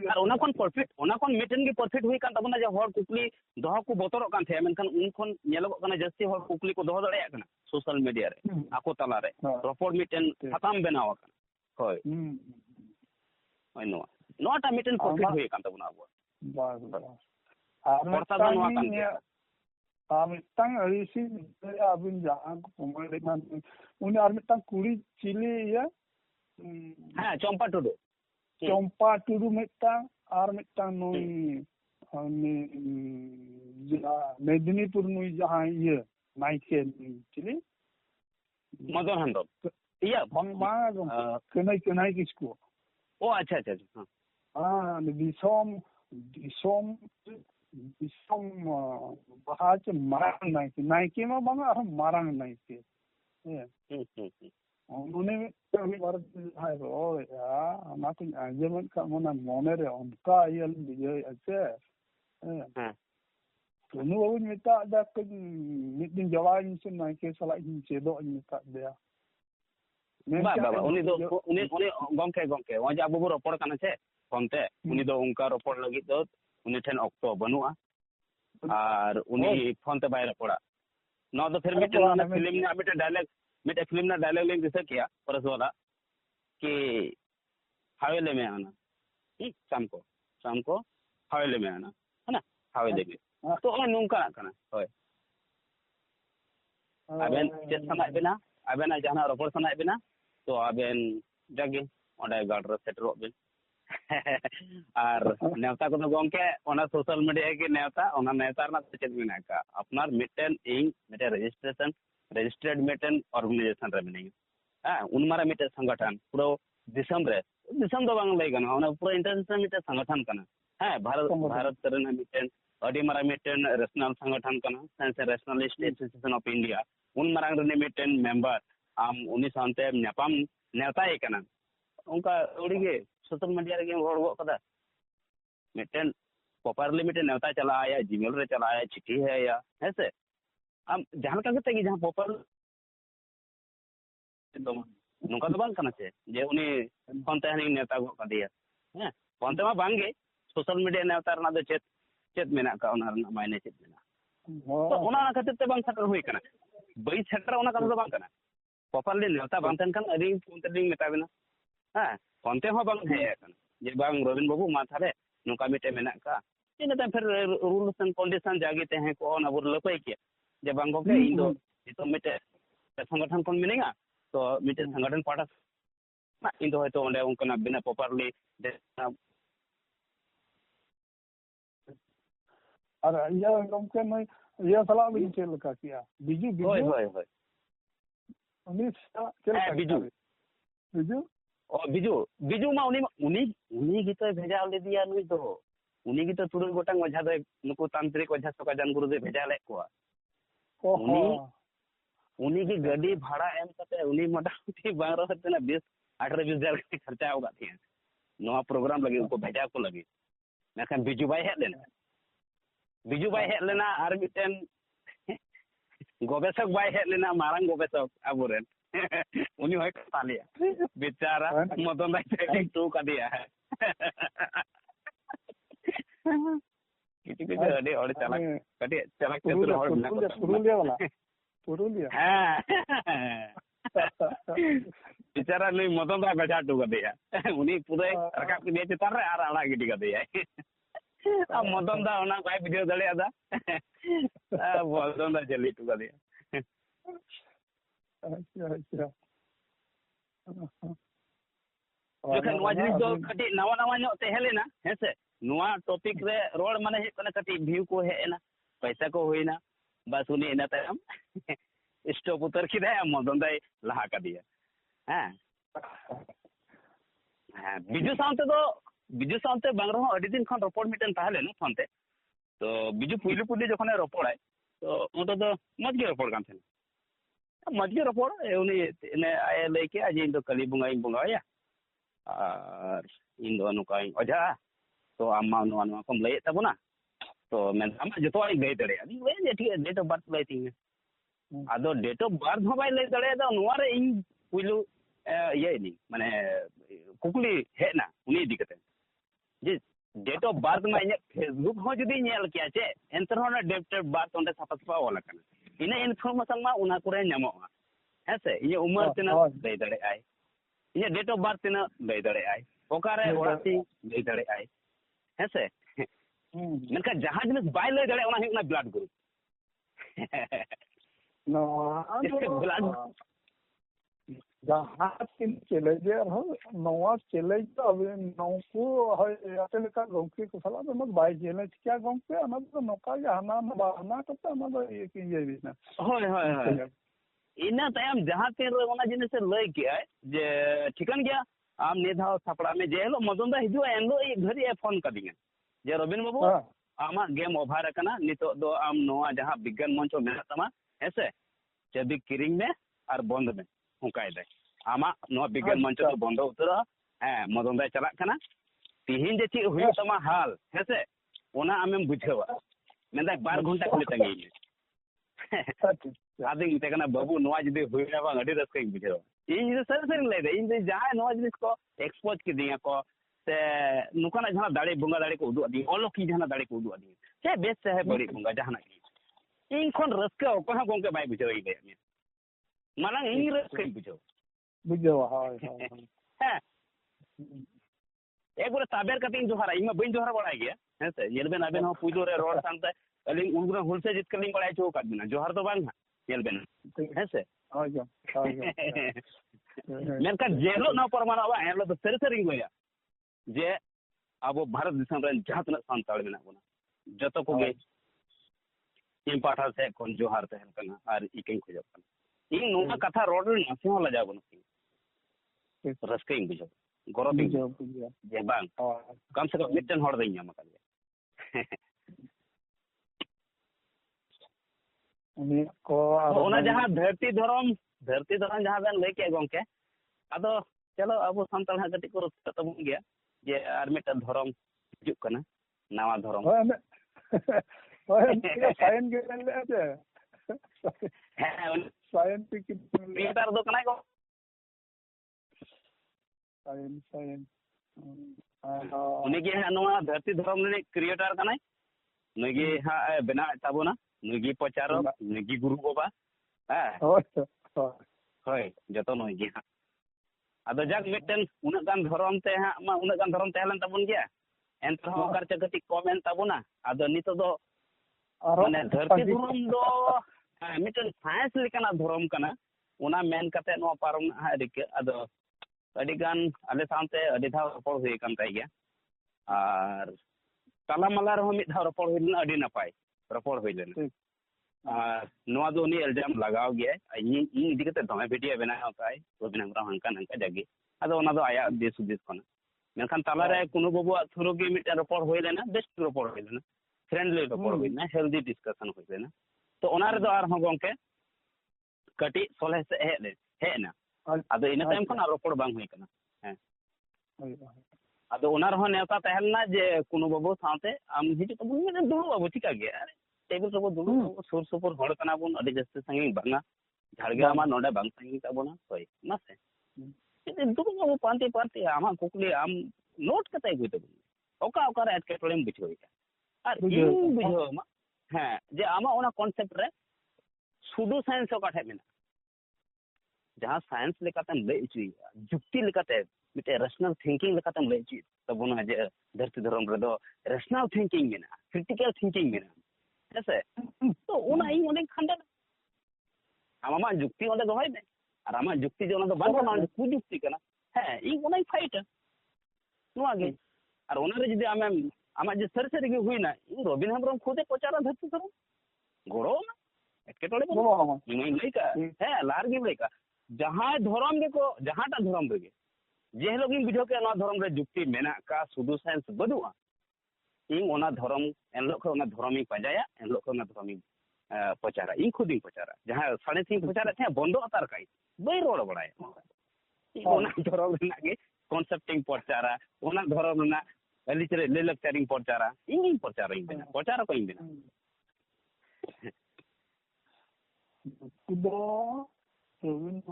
और ओना कोन मिटन के परफेक्ट हुई कान तबना जे होड़ कुकली दोह को बोतरो कान थे मेनखान उन कोन नेलो कना जस्ती होड़ कुकली को दोह दड़या कना सोशल मीडिया रे आको तला रे रिपोर्ट मिटन खत्म बनावा कना होय होय नोटा मिटन परफेक्ट हुई कान तबना अब बस मिटतांग अरिसी अबिन जहां को पमय लेखान उनी आर मिटतांग कुड़ी चिली या हां चंपा टुडू मिटतांग आर मिटतांग नोई मेदिनीपुर नुई जहां ये नाइके चिली मदन हेमरम इया कनाई किसको ओ अच्छा हां दिसोम बहाच मारंग नाइके में बांगा और मारंग नाइके उन्होंने कभी बार है रो या ना तो आजमन का मना मोने रे उनका ये बिजय अच्छे तो नु वो मिता दा के मिटिंग जवान से नाइके सला इन चेदो मिता दे बाबा उनी गोंके वहां जा बाबू रोपड़ कना छे फोनते उनी दो उनका रोपड़ लगी तो उनी ठेन ऑक्टो बनुआ और उनी फोन ते बाय रोपड़ा न तो फिर मिटन फिल्म ना मिटे फिल्म ना डायलॉग लिंक दिसे किया परस वाला कि हवेली में आना शाम को हवेली में आना है ना हवेली में तो ओना नुंका कना होय आबेन चेत सनाय बेना आबेना जहां रोपड़ सनाय बेना तो आबेन जगे ओंडे गाड़ रे सेटरो बेन और नेवता को गोंके ओना सोशल मीडिया के नेवता ना चेत मेना का अपनार मिटन इन मिटे रजिस्टर्ड मिटन ऑर्गेनाइजेशन रे मिनी हां उन मारा मिटे संगठन पूरा दिसम दो बांग लई गना ओना पूरा इंटरनेशनल मिटे संगठन कना हां भारत रेना मिटन अडी मारा मिटन नेशनल संगठन कना नेशनलिस्ट एसोसिएशन ऑफ इंडिया उन मारा रे मिटन मेंबर आम उनी सानते नेपाम नेवता कना उनका ओडी के सोशल मीडिया रे होड़ गो कदा मिटन प्रॉपरली मिटन नेवता चला आया जीमेल रे चला आया चिट्ठी है या ऐसे हम जहां का कि जहां प्रॉपर नुका तो बांग कना छे जे उनी फोन ते हनी नेता गो कदिया हैं फोन ते मा बांगे सोशल मीडिया नेवता रना दो चेत मेना का ओना रना मायने चेत मेना तो ओना खातिर ते बांग सटर हुई कना बई सटर ओना का तो बांग कना प्रॉपरली नेवता बांग तन kan अडी फोन ते लिंक मेता बेना हां फोन ते हो बांग है कना जे बांग रविन बाबू मा थारे नुका मिटे मेना का इन तायम फिर रूल्स एंड कंडीशन जागे तहे को ओना बुर लपय के जे बांग गोके इन दो तो मिटे संगठन कोन मिनेगा तो मिटे संगठन पाटा इन दो होतो ओंडे उनकना बिना प्रॉपर्ली और ये गमके नहीं ये सलाह भी चल का किया बिजू होय बिजू होय होय उन्नीस चल बिजू बिजू ओ बिजू मा उनी गितो भेजा ले दिया नुई दो उनी गितो तुरुई गोटांग ओझा दो नुकु तांत्रिक ओझा सकाजान गुरु दे भेजा ले को उनी की गाड़ी भाड़ा एम कते उनी मोटामुटी बांग रह तना 18-20 हजार खर्चा होगा थी नवा प्रोग्राम लगे उनको भेजा को लगे मेखान बिजू बाय हेड लेना आर मिटेन गवेषक बाय हेड लेना मारंग गवेषक अबुरेन उनी होय तालिया बेचारा मदन दाई टू का दिया है किसी अडे और चलक कटे चलक चतुर हर बिना पुरुलिया वाला पुरुलिया हां बेचारा नहीं मदन दाई बेचा टू का दिया उनी पूरे रकाब के दिया चितार रे आर आड़ा गिडी का दिया अब मदन दा ओना बाय वीडियो दले आदा मदन दा जली टू का दिया अच्छा जोखन नवा जिनिस दो कटी नवा नवा नो तेहलेना हेसे नवा टॉपिक रे रोड माने हे कना कटी व्यू को हेना पैसा को होइना बस उनी एना तायम स्टॉप उतर किदा मदन दाई लहा का दिया हां हां बिजू साउंते बांगरो अडी दिन खन रिपोर्ट मिटन ताहले न फोनते तो बिजू पुइली जखने रोपड़ाय तो ओतो तो मजगे रोपड़ कान थे मजगे रोपड़ उनी ने आए लेके आज इन तो कली बुंगाई बुंगाया और इन दो नुकाई ओझा तो आमा नुआ नुआ कम लय तबना तो मैं आम जतो आई गई दड़े अभी वे जे ठीक डेट ऑफ बर्थ लय तीन आदो डेट ऑफ बर्थ भाई लय दड़े दा नुआ रे इन पुइलु ये नहीं माने कुकुली हेना उनी दिकते जे डेट ऑफ बर्थ में इन फेसबुक हो जदी नेल किया चे एंतर होना डेट ऑफ बर्थ ओंडे सापा वाला कना इन इन्फॉर्मेशन मा उना करे ᱧᱟᱢᱚᱜᱼᱟ हेसे इन उम्र तना लय दड़े आय इन डेट ऑफ बर्थ तना लय दड़े आय ओकारे ओराती लय दड़े आय हेसे मेनका जहां जिनिस बाय लय दड़े ओना हिना ब्लड ग्रुप नो ब्लड जहाँ किन चले जे हो नवा चले तो अब नौकू है अते लेका गंके को सला तो मत बाय चले क्या गंके अना तो नौका या हना बहाना तो अना तो ये कि ये भी ना होय इना तायम जहां ते ओना जिनिस लय के जे ठिकन गया आम नेधा सापड़ा में जे लो मदन दा हिजु एनो ए घरी ए फोन कदिया जे रबिन बाबू आमा गेम ओभार कना नितो दो आम नवा जहां विज्ञान मंच मेना तमा हेसे चबी किरिंग में और बंद में हुकाय दे आमा नवा विज्ञान मंच तो बंद उतर हां मदन दा चला कना तिहिन जे ची हुई तमा हाल हेसे ओना आमेम बुझेवा मेंदा 12 घंटा खाली तंगी आदिंग ते कना बाबू नवा जदी हुईना बा अडी रस कई बुझेवा इन जे सर ले दे इन जे जहां नवा जिनिस को एक्सपोज के दिया को से नुकाना जहां दाड़े बुंगा दाड़े को उदु दी ओलोकी जहां दाड़े को उदु दी से बेस से है बड़ी बुंगा जहां इन खन रसका ओको गोंके बाय बुझेवा ई दे माना इन रस कई बुझेवा हां एक बार ताबेर कते इन जोहारा इमा बइन जोहारा बड़ा गया है से येलबेन आबेन हो पुजो रे रोड सांते अलिंग उनगुना हुलसे जित कलिंग बड़ा छो का बिना जोहार तो बांग येलबेन है से मेनका जेलो ना परमाना बा एलो तो सरी सरी गोया जे अब भारत दिसम रे जहातना सांताल मेना बना जतो को गे इन पाठा से कोन जोहार तहन कना आर इकिन खोजब कना इन नोना कथा रोड रे नासे हो लजा बन रस्कई बुझो गौरव जे बांग कम से कम मिटन हड़ दई ᱧᱟᱢ ᱠᱟᱫᱮᱭᱟ उनी को ओना जहां धरती धर्म जहां बेन लय के गोंके आदो चलो अब संताल हा गति को रस्ता तब गया जे आर मिट धर्म हिजुक कना नवा धर्म ओए साइन के ले जे साइन पे कि क्रिएटर दो कना को साइन उनी के नवा धरती धर्म ने क्रिएटर कना नगी हा बना ताबोना नगी प्रचार नगी गुरु बाबा हां होय जतो नगी हा आदो जग मिटन उना गान धर्म ते हा मा उना गान धर्म तहलन तबन गया एंतरह ओकर चे कटी कमेन ताबोना आदो नितो दो आरो माने धरती धर्म दो मिटन साइंस लेकाना धर्म कना उना मेन कते नो पारम हा रिके आदो अडी गान आले सामते अडी धाव रपड़ हुई कान ताई गया और ताला माला रहो मिद धाव रपड़ हुई लेना अडी नपाय रपड़ हुई लेना नोआ दो उनी एल्जाम लगाव गया इन इदी कते दमे वीडियो बनाव ताई तो बिना हमरा हंका नंका जागे आदो ओना दो आया देश उद्देश कोना मेनखान ताला रे कुनु बाबू थ्रू गे मिट रपड़ हुई लेना बेस्ट रपड़ हुई लेना फ्रेंडली रपड़ हुई लेना हेल्दी डिस्कशन हुई लेना तो ओना रे दो आर हो गोंके कटी सोले से हेना आदो इन टाइम खन रपड़ बांग हुई कना हैं आदो ओना रहो नेता तहलना जे कुनु बाबू साथे आम हिजु तबु ने दुड़ु बाबू चिका गया टेबल रबो दुड़ु सुर सुपुर हड़ कना बुन अडी जस्ते संगी बांगा झाड़ग्राम नोडे बांग संगी ताबोना होय मासे दुड़ु बाबू पांती पांती आमा कुकली आम नोट कते गई तबु ओका ओका रे एटकेटोलेम बुझो और इन बुझो मा हैं जे आमा ओना कॉन्सेप्ट रे सुडो साइंस ओका ठे मेना जहाँ साइंस लेकातेम लय चुई जुक्ति लेकाते मिटे रैशनल थिंकिंग लेकातेम लय चुई तबोना जे धरती धर्म रे दो रैशनल थिंकिंग मेना क्रिटिकल थिंकिंग मेना ऐसे तो ओना इन ओने खंडन आमा जुक्ति ओने दोहय में और आमा जुक्ति जो ओना दो बांगना कु जुक्ति कना है इन ओना फाइट नोआ गे और ओना रे जदि आमे आमा जे सर सर गे हुइना इन रबिन हेम्ब्रम खुदे पचारा धरती धर्म गोड़ो ना एटकेटोले बनो इन लइका है लार गे लइका जहाँ धर्म गे को जहाँटा धर्म रे जे लोग इन बुझो के ना धर्म रे जुक्ति मेना का सुदु साइंस बदुआ इन ओना धर्म एन लोग को ओना धर्मी पाजाया एन लोग को ओना धर्मी पचारा इन खुद इन पचारा जहाँ साढ़े तीन पचारा थे बंदो अतार काई बई रोड बड़ाया ओना धर्म रेना के कॉन्सेप्टिंग पचारा ओना धर्म रेना अलिचरे ले लेक्चरिंग पचारा इन पचारा इन बेना पचारा को इन बेना कुदो Kevin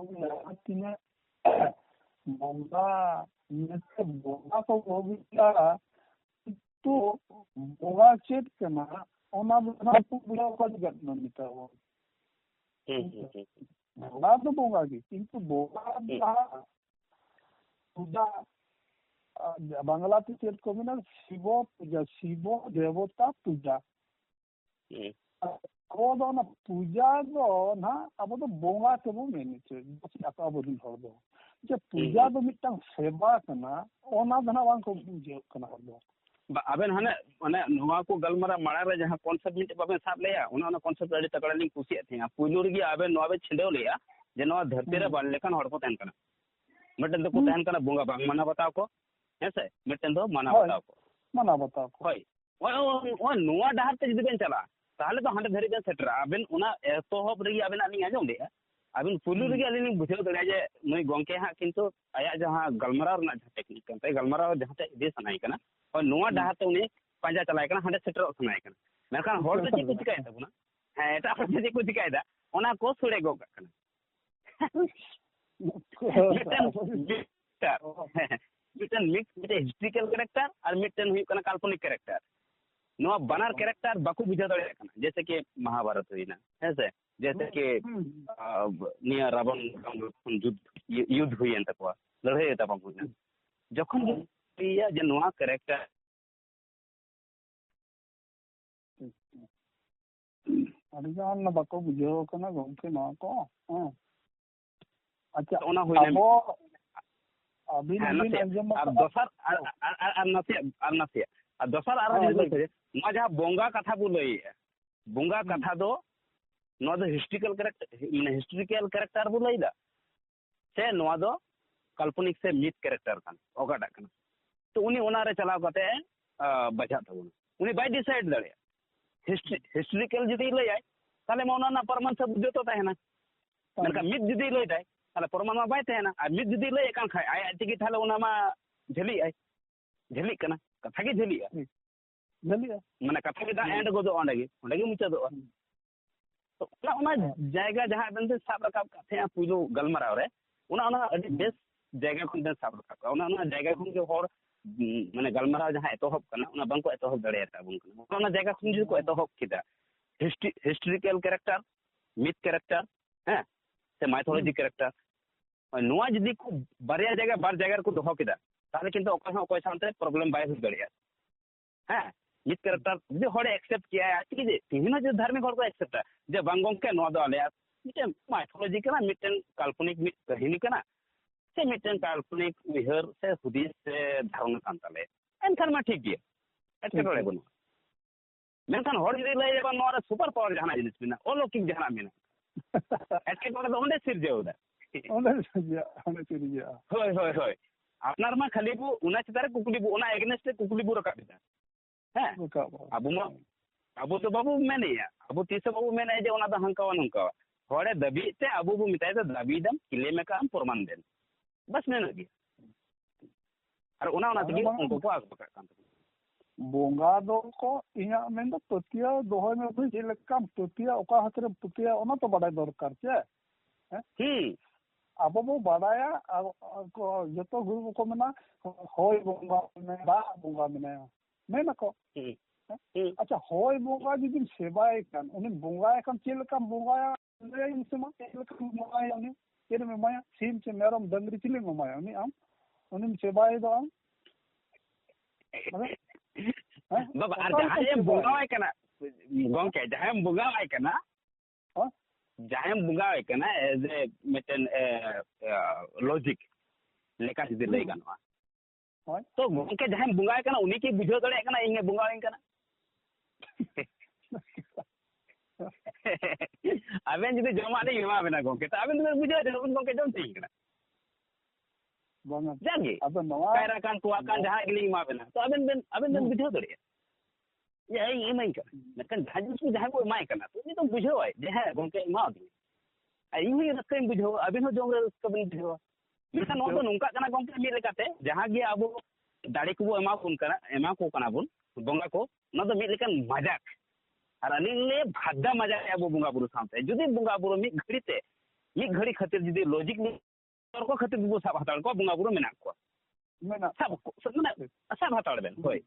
Tina Bomba Bomba ko Bobila to Boga Chet Kama ona Bula Kodgat Nomita. Boga to Boga into Boga Buddha Bangladesh State Communal Shivo Puja Shivo Devota Puja. Ko do na puja do na abo do bonga tebo meniche aka abo din hor do je puja do mitang seba kana ona dana bang ko puja kana hor do aben hane mane noa ko galmara mara re jaha concept mite baben sab leya ona concept adi takara ling kusi athiya puilu regi aben noa be chindew leya je noa dharti re ban lekan hor ko tan kana miten do ko tan kana bonga bang mana bataw ko hese miten do mana bataw ko hoy o noa dahar te jodi ben chala ताले तो हंडे धरी shutter आबेन उना एतोहब रेगी आबेन आनी आजम ले आबेन पुलु रेगी आली बुझेव दड़े जे नई गोंके हा किंतु आया जहां गलमराव ना टेक्निक कंते गलमराव जहां ते दे सनाई कना और नोआ डाहाते उनी पांजा चलाय कना हंडे सेटर सनाई कना मेखान होड़ तो चेक चिकाय तबुना है एटा पर जे को चिकाय दा ओना को सुड़े गो कना मिटन मिक्स मिटे हिस्ट्रिकल कैरेक्टर और मिटन हुई कना काल्पनिक कैरेक्टर नोआ बनार कैरेक्टर बाकू बुझा दड़े कना जैसे कि महाभारत हुईना ऐसे जैसे कि निया रावण युद्ध हुई एंत को लड़ाई तपम हुईना जखन ये जे नोआ कैरेक्टर अडिगान ना बाको बुझो कना गोंके ना को अच्छा ओना हुईना अबो अबिन अंजम और दोसर और नसिया और दोसर आरो नोआ जहाँ बोंगा कथा बो लई बोंगा कथा दो नोआ दो हिस्ट्रिकल कैरेक्टर माने हिस्ट्रिकल कैरेक्टर बो लई दा से नोआ दो काल्पनिक से मिथ कैरेक्टर कान ओकाटा कान तो उनी ओना रे चलाव कते बजा तबुन उनी बाय डिसाइड दड़े हिस्ट्रिकल जदी लई आय ताले मोना ना परमान से बुझो तो ताहेना मनका मिथ जदी लई ताय ताले परमान मा बाय ताहेना आ मिथ जदी लई कान खाय आय तिगी ताले ओना मा झली आय झली कना कथा के झली आय माने कथा के दा एंड गो दो ओंडे मुचा दो तो ओना जायगा जहां बन से साब रकाब कथे पुलो गलमराव रे ओना अडी बेस जायगा खन साब रकाब ओना जायगा खन के होर माने गलमराव जहां एतोहब कना ओना बंको एतोहब दड़े ताबुन कना ओना जायगा खन जो को एतोहब किदा हिस्ट्रिकल कैरेक्टर मिथ कैरेक्टर हैं से माइथोलॉजी कैरेक्टर नोआ जदी को बारिया जायगा बार जायगा को दोहो किदा ताले किंतु ओका साथे प्रॉब्लम बाय हुई दड़े ᱦᱮᱸ ᱢᱤᱫ ᱠᱮᱨᱮᱠᱴᱟᱨ ᱡᱩᱫᱤ ᱦᱚᱲᱮ ᱮᱠᱥᱮᱯᱴ ᱠᱮᱭᱟ ᱪᱤᱠᱟᱹ ᱛᱤᱦᱤᱧ ᱡᱩᱫᱤ ᱫᱷᱟर्मिक ᱦᱚᱲ ᱠᱚ ᱮᱠᱥᱮᱯᱴᱟ ᱡᱮ ᱵᱟᱝ ᱜᱚᱝᱠᱮ ᱱᱚᱣᱟ ᱫᱚ ᱟᱞᱮᱭᱟᱜ ᱢᱤᱫᱴᱮᱱ ᱢᱟᱭथᱳᱞᱚᱡᱤ ᱠᱟᱱᱟ, ᱢᱤᱫᱴᱮᱱ ᱠᱟल्पनिक ᱢᱤᱫ ᱠᱟᱹᱦᱤᱱᱤ ᱠᱟᱱᱟ, से मिट्टन काल्पनिक उयहर से हुदिस से धारणा कान ताले एनखान मा ठीक गया एटकेटोड़े बनु मेनखान हर जदि लय बा नोरा सुपर पावर जहाना जिनिस बिना अलौकिक जहाना बिना एटकेटोड़े दो ओंडे सिरजेउदा ओंडे सिरजेआ होय होय होय आपनार मा खाली बु उना चितारे कुकुली बु उना एगनेस्ट कुकुली बु रका बिदा हैं अबु मा अबु तो बाबू मेनेया अबु तीसे बाबू मेने जे उना द हंकावा नंकावा हरे दबी ते अबु बु मिताय द दबीदम किले मेका हम प्रमाण देन बस मेन लगी और उना तगी उनको को आग पका कान बोंगा दो को इया मेन दो पतिया दोहय में भी जेलका पतिया ओका हतरे पतिया ओना तो बड़ाई दरकार छे अब बो बड़ाया को जतो गुरु को मना होय बोंगा में बा बोंगा में मेन को अच्छा होय बोंगा जदि सेवाय कान उनी बोंगा कान चेलका बोंगा ले इनसमा चेलका बोंगा उनी केर में माया सीम से मेरम डंगरी चिले में माया उनी आम उनी सेवाय दो आम बाबा आर जहां बुंगावाय कना गोंके जहां बुंगावाय कना जहां बुंगावाय कना एज ए मिटन लॉजिक लेका जदि लय गानवा तो गोंके जहां बुंगावाय कना उनी की बुझो दड़े कना इंगे बुंगावाय कना अबेन जदि जमा दे एमा बेना गोंके तो अबेन बुझो दे गोंके जम थी कना जागे अब नवा कायरा कान तुआ कान जहां गिली मा बेना तो अबेन बुझो दड़े ये नहीं कर लेकिन भाजस को जहां को माय करना तो नहीं तो बुझो है जे है गोंके मा दी आई ही रस्ते बुझो अबेन हो जोंग रस्ते बन बुझो मिसा नो तो नुका कना गोंके मी लेकाते जहां गे अब दाड़ी को एमा कोन कना एमा को कना बुन बोंगा को न तो मी लेकन मजाक और अनिले भादा मजाक अब बोंगा बुरु सामते जुदी बोंगा बुरु मी घड़ीते मी घड़ी खातिर जुदी लॉजिक में और को खातिर बु साब हताल को बोंगा बुरु मेना को मेना साब मने साब हताल बेन होय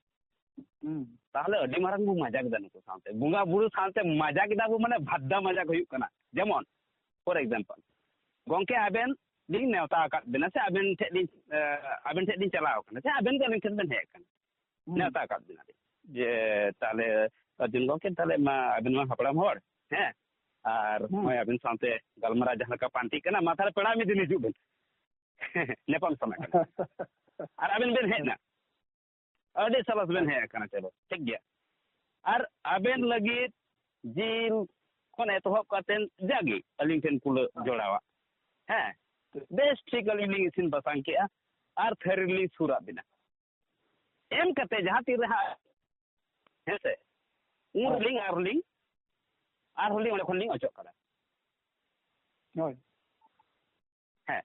ताहले अडी मारंग बु मजाक दानु को सामते बोंगा बुरु सामते मजाक दा बु माने भादा मजाक हुयु कना जेमन फॉर एग्जांपल गोंके आबेन दिन नेवता का बिना से आबेन थे दिन चलाओ कना से आबेन का निकन बन है कना नेवता का बिना जे ताले अर्जुन गोंके ताले मा आबेन मा हपड़ाम हर हैं और मैं आबेन सामते गलमरा जहां का पांटी कना मा थाले पड़ा में दिन हिजु बेन नेपाल समय और आबेन बेन है ना अडे सलस बेन है कना चलो ठीक गया और आबेन लगी जिल कोन एतोहब कातेन जागी अलिंग ठेन कुल जोड़ावा हैं बेस ठीक अलिंग इसिन बसांग के और थरली सुरा बिना एम कते जहां ती रहा है से उलिंग और होलिंग ओले खोलिंग अचो करा होय है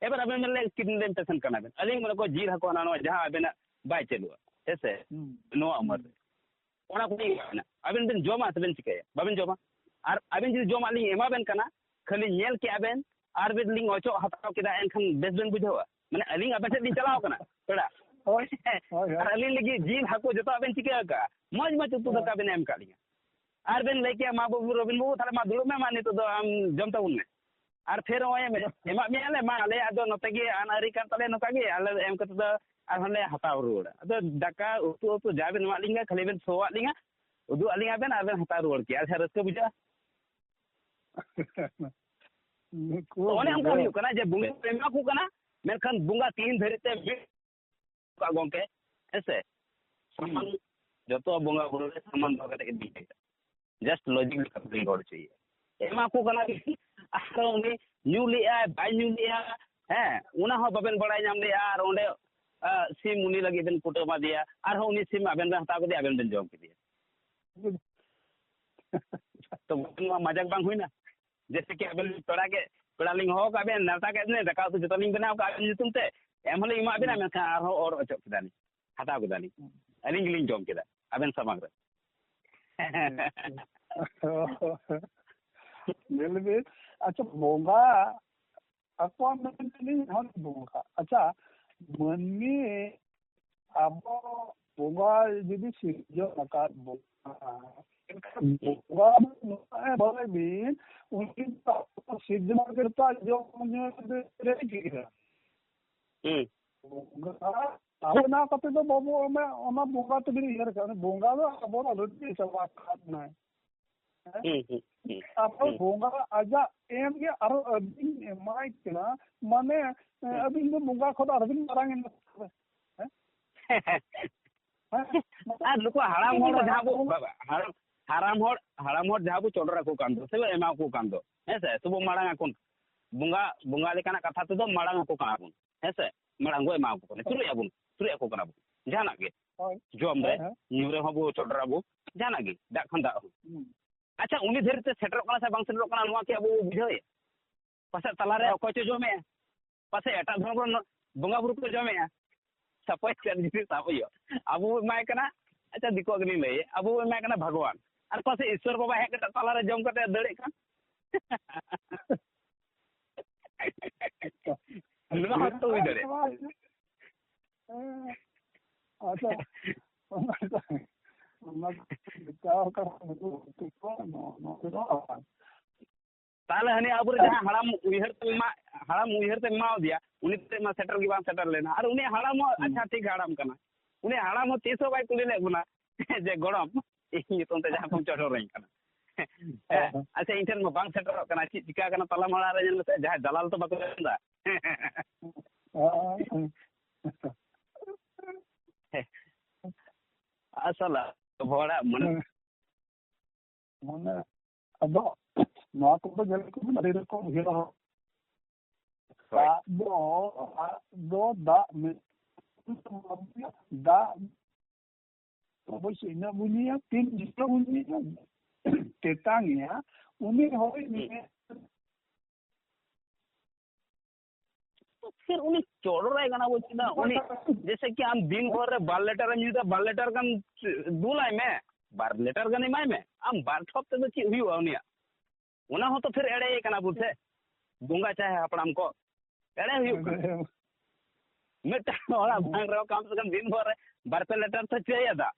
एबार आबेन ले किडन टेंशन कना बेन अलिंग मन को जीर हको ना जहां आबेना बाय चलुआ ऐसे नो अमर ओना को ना आबेन बेन जोमा तबेन चिके बाबेन जोमा और आबेन जदि जोमा लिंग एमा बेन कना खाली नेल के आबेन और बेन लिंग अचो हताव केदा एनखन बेस बेन बुझावा माने अलिंग आबेन से दिन चलाव कना तोड़ा होय और अलिंग लगी जील हको जतो आबेन चिके का मज मज तू दका बेन एम कालिया और बेन लेके मा बाबू रबिन बाबू थाले मा दुलु में माने तो आम जम ताउन में और फिर ओए में एमा में आले मा आले आदो नते गे अनारी कान तले नका गे आले एम कत द और हले हताव रुड़ अदो दका उतु उतु जाबेन मा लिंगा खाली बेन सोवा लिंगा उदु अलिंगा बेन आबेन हताव रुड़ के आर रस्का बुझा ओने हमका हुयु कना जे बुंगा एमा को कना मेनखान बुंगा तीन धरिते का गोंके ऐसे समान जतो बुंगा बुरु समान भगत के जस्ट लॉजिक कंप्लीट होड़ चाहिए एमा को कना आरो उनी न्यू लिया बाय न्यू लिया हैं उना हो बबेन बड़ाई नाम लिया और ओंडे सिम उनी लगी बेन कुटो मा दिया और हो उनी सिम आबेन हता को दिया आबेन बेन जॉब के दिया तो मजाक बांग हुई ना जैसे कि आबेन तोड़ा लिंग हो का बेन नाता के ने दका तो जतो लिंग बनाओ का जुतुम ते एम हले इमा बेना मेखा और अचो केदानी हता को दानी अलिंग लिंग जॉब केदा आबेन समाग रे मिलबे अच्छा बोंगा अको में हम बोंगा अच्छा मन्नी अब बोंगा जदि सिरजो नका बोंगा बोले बिन उनकी सिरजना करता जो मुझे रे की बोंगा ᱚᱱᱟ ᱠᱟᱛᱮ ᱫᱚ ᱵᱟᱵᱩ ᱚᱱᱟ ᱵᱚᱸᱜᱟ ᱛᱮᱜᱮ ᱩᱭᱦᱟᱹᱨ ᱠᱟᱜ ᱵᱚᱸᱜᱟ ᱫᱚ ᱟᱵᱚ ᱟᱹᱰᱤ ᱪᱟᱵᱟ ᱠᱟᱫ ᱟᱵᱚ ᱵᱚᱸᱜᱟ ᱟᱡᱟᱜ ᱮᱢ ᱜᱮ ᱟᱨᱚ ᱟᱹᱵᱤᱱ ᱮᱢᱟᱭ ᱠᱟᱱᱟ ᱢᱟᱱᱮ ᱟᱹᱵᱤᱱ ᱫᱚ ᱵᱚᱸᱜᱟ ᱠᱷᱚᱱ ᱟᱨᱵᱤᱱ ᱢᱟᱨᱟᱝ ᱮᱱᱟ ᱟᱨ ᱱᱩᱠᱩ ᱦᱟᱲᱟᱢ ᱦᱚᱲ ᱡᱟᱦᱟᱸ ᱵᱚ ᱦᱟᱲᱟम ᱦᱚᱲ ᱡᱟᱦᱟᱸ ᱵᱚ ᱪᱚᱰᱚᱨ ᱟᱠᱚ ᱠᱟᱱ ᱫᱚ ᱥᱮ ᱮᱢᱟ ᱠᱚ ᱠᱟᱱ ᱫᱚ ᱦᱮᱸᱥᱮ ᱥᱩᱵᱚ ᱢᱟᱲᱟᱝ ᱟᱠᱚ ᱵᱚᱸᱜᱟ ᱞᱮᱠᱟᱱᱟᱜ ᱠᱟᱛᱷᱟ ᱛᱮᱫᱚ ᱢᱟᱲᱟᱝ ᱟᱠᱚ ᱠᱟᱱᱟ ᱵᱚᱱ ᱦᱮᱸᱥᱮ ᱢᱟᱲᱟᱝ ᱵᱚ ᱮᱢᱟ ᱠᱚ ᱠᱟᱱᱟ ᱪᱩᱨᱩᱡ ᱟᱠᱚ ᱠᱟᱱᱟ ᱵᱚ ᱡᱟᱦᱟᱱᱟᱜ ᱜᱮ ᱡᱚᱢ ᱨᱮ ᱧᱩ ᱨᱮᱦᱚᱸ ᱵᱚ ᱪᱚᱰᱚᱨ ᱟᱵᱚ ᱡᱟᱦᱟᱱᱟᱜ ᱜᱮ ᱫᱟᱜ ᱠᱷᱟᱱ ᱫᱟᱜ ᱦᱚᱸ ᱟᱪᱪᱷᱟ ᱩᱱᱤ ᱫᱷᱟᱹᱨᱤᱡ ᱛᱮ ᱥᱮᱴᱮᱨᱚᱜ ᱠᱟᱱᱟ ᱥᱮ ᱵᱟᱝ ᱥᱮᱴᱮᱨᱚᱜ ᱠᱟᱱᱟ ᱱᱚᱣᱟ ᱠᱤ ᱟᱵᱚ ᱵᱚ ᱵᱩᱡᱷᱟᱹᱣᱮᱫ ᱯᱟᱥᱮᱡ ᱛᱟᱞᱟᱨᱮ ᱚᱠᱚᱭ ᱪᱚ ᱡᱚᱢᱮᱜᱼᱟ ᱯᱟᱥᱮᱡ ᱮᱴᱟᱜ ᱫᱷᱚᱨᱚᱢ ᱨᱮᱱ ᱵᱚᱸᱜᱟ ᱵᱩᱨᱩ ᱠᱚ ᱡᱚᱢᱮᱜᱼᱟ ᱥᱟᱯᱳᱡ ᱪᱮᱫ ᱡᱤᱱᱤᱥ ᱥᱟᱵ ᱦᱩᱭᱩᱜᱼᱟ ᱟᱵᱚ ᱵᱚ ᱮᱢᱟᱭ ᱠᱟᱱᱟ ᱟᱪᱪᱷᱟ ᱫᱤᱠᱩᱣᱟᱜ ᱜᱮᱞᱤᱧ ᱞᱟᱹᱭᱮᱫ ᱟᱵᱚ ᱵᱚ ᱮᱢᱟᱭ ᱠᱟᱱᱟ ᱵᱷᱟᱜᱽᱣᱟᱱ ᱟᱨ ᱯᱟᱥᱮᱡ ᱤᱥᱥᱚᱨ ᱵᱟᱵᱟ ᱦᱮᱡ ᱠᱟᱛᱮ ᱛᱟᱞᱟᱨᱮ ᱡᱚᱢ ᱠᱟᱛᱮ ᱫᱟᱹᱲᱮᱜ ᱠᱟᱱ ᱱᱚᱣᱟ ᱦᱚᱸᱛᱚ ᱦᱩᱭ ᱫᱟᱲᱮᱭᱟᱜᱼᱟ ᱟᱪᱪᱷᱟ ताले हने आबुरे जहां हड़ाम उयहर ते मावदिया उनी ते मा सेटर गी बां सेटर लेना और उनी हड़ाम अच्छा ठीक हड़ाम कना उनी हड़ाम तीसो बाय कुली ले गुना जे गड़म इ तो ते जहां को चढ़ो रही कना अच्छा इंटरन में बांग सेटर कना चिका कना तला माला रे जन जहां दलाल तो बाको रंदा असला भोड़ा मन मन अदो नवा को जल को अड़ी रको उयहर दो दा में दा अवश्य इन बुनिया तीन जितो बुनिया तेतांगिया उन्हें होई में तो फिर उन्हें चोड़ो रहेगा ना वो चीज़ उन्हें जैसे कि हम दिन भर बार लेटर न्यूज़ बार लेटर का दूल्हा में बार लेटर का नहीं माय में हम बार ठोक तो चीज़ हुई हुआ उन्हें उन्हें हो तो फिर एड़े एक ना बुझे बुंगा चाहे अपना को एड़े हुई मिट्टा वाला भांग रहा काम से कम दिन भर बार पे लेटर तो चाहिए था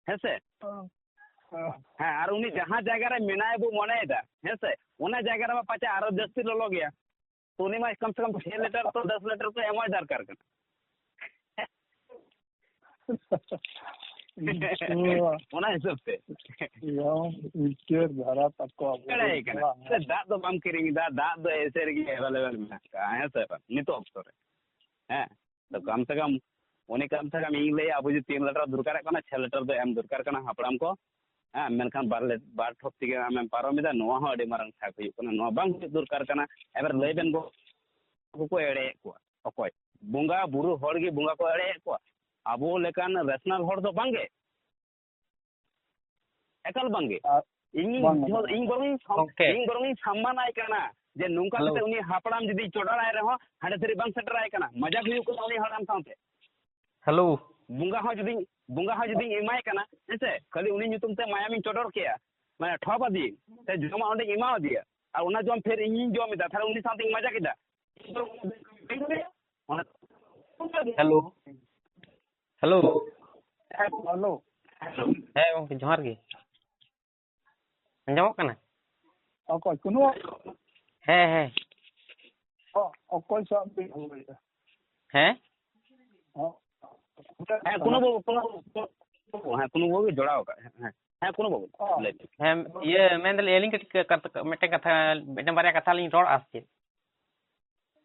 है से हाँ और उन्हें जहाँ जगह रे मिनाए वो मने था है से उन्हें जगह रे पाचा आरो 10 किलो लोग गया तो उन्हें में कम से कम 6 लीटर तो 10 लीटर तो एमआई दरकार कर उन्हें हिसाब से इके धारा तक को कड़े करना से दाद तो बम करेंगे दाद तो ऐसे रही अवेलेबल में है सर नहीं तो अफसर है तो कम से कम उन्हें कम से कम इंग्लिश अब जो 3 लीटर दरकार करना 6 लीटर तो एम दरकार करना हपड़ाम को हाँ मेनखान बार ठोक तीगे आम पारोमिदा नोआ हो अड़ी मारंग थाक हुई कना नोआ बांग दरकार कना एबार लैबेन को एड़े को अकोय बुंगा बुरु हर गे बुंगा को एड़े को आबो लेकान रेशनल हर दो बांगे एकल बांगे इन बरंग सम्मान आय कना जे नुंका कते उनी हापड़ाम जदी चोडराय रहो हाडे थरी बांग सेटराय कना मजाक हुई को उनी हड़ाम साथे हेलो बुंगा हो जदी इमाय कना ऐसे खाली उनी नितुम ते मायामी चोडर केया माने ठोबा दी ते जमा ओंडे इमा दिया आ उना जम फिर इन जम दा थारे उनी साथे मजा केदा हेलो हेलो हेलो है गंके जोहार गे अंजमक कना अको कुनो है अको सब भी हो गया है है कुनो वो जोड़ाओ का है कुनो वो है ये मैं दल एलिंग के मेटे कथा मेटे बारे कथा लिंग रोड आस्ते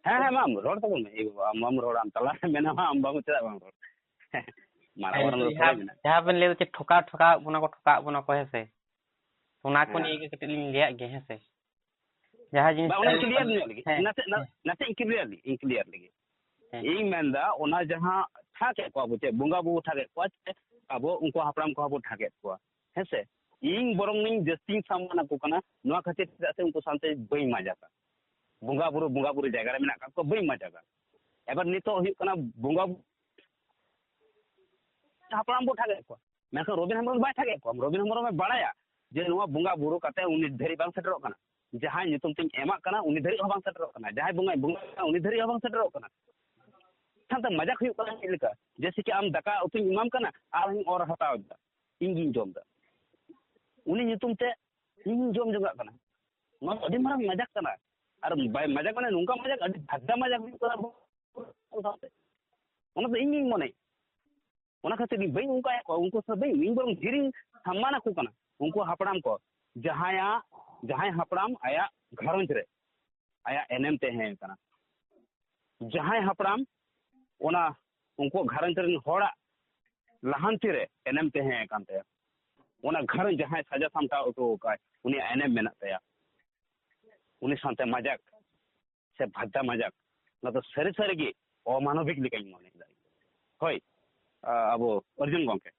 है माम रोड तो बोल में माम रोड आम तला मेना माम बाबू चला बाम रोड मारा वरन जहां बन ले ठोका बुना को है से उना को नहीं के कटे लिंग लिया गे है से जहां जिन बाउन क्लियर नहीं लगी नाते क्लियर लगी ᱤᱧ ᱢᱮᱱᱫᱟ ᱚᱱᱟ ᱡᱟᱦᱟᱸ ᱴᱷᱟᱠᱮᱫ ᱠᱚᱣᱟ ᱵᱚ ᱪᱮᱫ ᱵᱚᱸᱜᱟ ᱵᱩ ᱴᱷᱟᱠᱮᱫ ᱠᱚᱣᱟ ᱟᱵᱚ ᱩᱱᱠᱩ ᱦᱟᱯᱲᱟᱢ ᱠᱚᱦᱚᱸ ᱵᱚ ᱴᱷᱟᱠᱮᱫ ᱠᱚᱣᱟ ᱦᱮᱸᱥᱮ ᱤᱧ ᱵᱚᱨᱚᱝ ᱤᱧ ᱡᱟᱹᱥᱛᱤᱧ ᱥᱟᱢᱟᱱ ᱟᱠᱚ ᱠᱟᱱᱟ ᱱᱚᱣᱟ ᱠᱷᱟᱹᱛᱤᱨ ᱪᱮᱫᱟᱜ ᱥᱮ ᱩᱱᱠᱩ ᱥᱟᱶᱛᱮ ᱵᱟᱹᱧ ᱢᱟᱡᱟᱠᱟ ᱵᱚᱸᱜᱟ ᱵᱩᱨᱩ ᱡᱟᱭᱜᱟ ᱨᱮ ᱢᱮᱱᱟᱜ ᱠᱟᱜ ᱠᱚᱣᱟ ᱵᱟᱹᱧ ᱢᱟᱡᱟᱠᱟ ᱮᱵᱟᱨ ᱱᱤᱛᱚᱜ ᱦᱩᱭᱩᱜ ᱠᱟᱱᱟ ᱵᱚᱸᱜᱟ ᱦᱟᱯᱲᱟᱢ ᱵᱚ ᱴᱷᱟᱠᱮᱫ ᱠᱚᱣᱟ ᱢᱮᱱᱠᱷᱟᱱ ᱨᱚᱵᱤᱱ ᱦᱮᱢᱵᱨᱚᱢ ᱵᱟᱭ ᱴᱷᱟᱠᱮᱫ ᱠᱚᱣᱟ ᱨᱚᱵᱤᱱ ᱦᱮᱢᱵᱨᱚᱢᱮ ᱵᱟᱲᱟᱭᱟ ᱡᱮ ᱱᱚᱣᱟ ᱵᱚᱸᱜᱟ ᱵᱩᱨᱩ ᱠᱟᱛᱮ ᱩᱱᱤ ᱫᱷᱟᱹᱨᱤᱡ ᱵᱟᱝ ᱥᱮᱴᱮᱨᱚᱜ ᱠᱟᱱᱟ ᱡᱟᱦᱟᱸᱭ ᱧᱩᱛᱩᱢ ᱛᱤᱧ ᱮᱢᱟᱜ ᱠᱟᱱᱟ ᱩᱱᱤ ᱫᱷᱟᱹᱨᱤᱡ ᱦᱚᱸ ᱵᱟᱝ ᱥᱮᱴᱮᱨᱚᱜ ᱠᱟᱱᱟ ᱡᱟᱦᱟᱸᱭ ᱵᱚᱸᱜᱟ उनी धरी हबंग सेटरों कना थांते मजाक हुई कना लेका जैसे कि आम दका उतुኝ इमाम कना आर और हटाव दा इंगी जोम दा उनी नितुम ते इंगी जोम जगा कना नो अडी मारंग मजाक कना और बाय मजाक माने नुंका मजाक अडी भद्दा मजाक हुई कना साथे ओना तो इंगी मने ᱚᱱᱟ ᱠᱷᱟᱹᱛᱤᱨ ᱤᱧ ᱵᱟᱹᱧ ᱚᱱᱠᱟᱭᱮᱫ ᱠᱚᱣᱟ ᱩᱱᱠᱩ ᱥᱟᱶ ᱤᱧ ᱵᱚᱨᱚᱝ ᱰᱷᱮᱨᱤᱧ ᱥᱚᱱᱢᱟᱱ ᱟᱠᱚ ᱠᱟᱱᱟ ᱩᱱᱠᱩ ᱦᱟᱯᱲᱟᱢ ᱠᱚ ᱡᱟᱦᱟᱸᱭ ᱦᱟᱯᱲᱟम ᱟᱭᱟᱜ ᱜᱷᱟᱨᱚᱸᱡᱽ ᱨᱮ ᱟᱭᱟᱜ ᱮᱱᱮᱢ ᱛᱟᱦᱮᱸ ᱠᱟᱱᱟ ᱡᱟᱦᱟᱸᱭ ᱦᱟᱯᱲᱟम ᱚᱱᱟ ᱩᱱᱠᱩ ᱜᱷᱟᱨᱚᱸᱡᱽ ᱨᱮᱱ ᱦᱚᱲᱟᱜ ᱞᱟᱦᱟᱱᱛᱤ ᱨᱮ ᱮᱱᱮᱢ ᱛᱟᱦᱮᱸ ᱠᱟᱱ ᱛᱟᱭᱟ ᱚᱱᱟ ᱜᱷᱟᱨᱚᱸᱡᱽ ᱡᱟᱦᱟᱸᱭ ᱥᱟᱡᱟ ᱥᱟᱢᱴᱟᱣ ᱦᱚᱴᱚ ᱟᱠᱟᱫ ᱩᱱᱤᱭᱟᱜ ᱮᱱᱮᱢ ᱢᱮᱱᱟᱜ ᱛᱟᱭᱟ ᱩᱱᱤ ᱥᱟᱶᱛᱮ ᱢᱟᱡᱟᱠ ᱥᱮ ᱵᱷᱟᱫᱽᱫᱟ ᱢᱟᱡᱟᱠ ᱚᱱᱟ ᱫᱚ ᱥᱟᱹᱨᱤ ᱥᱟᱹᱨᱤᱜᱮ ᱚᱢᱟᱱᱚᱵᱤᱠ ᱞᱮᱠᱟᱧ ᱢᱚᱱᱮᱭᱮᱫᱟ ᱦᱳᱭ ᱟᱵᱚ ᱚᱨᱡᱩᱱ ᱜᱚᱝᱠᱮ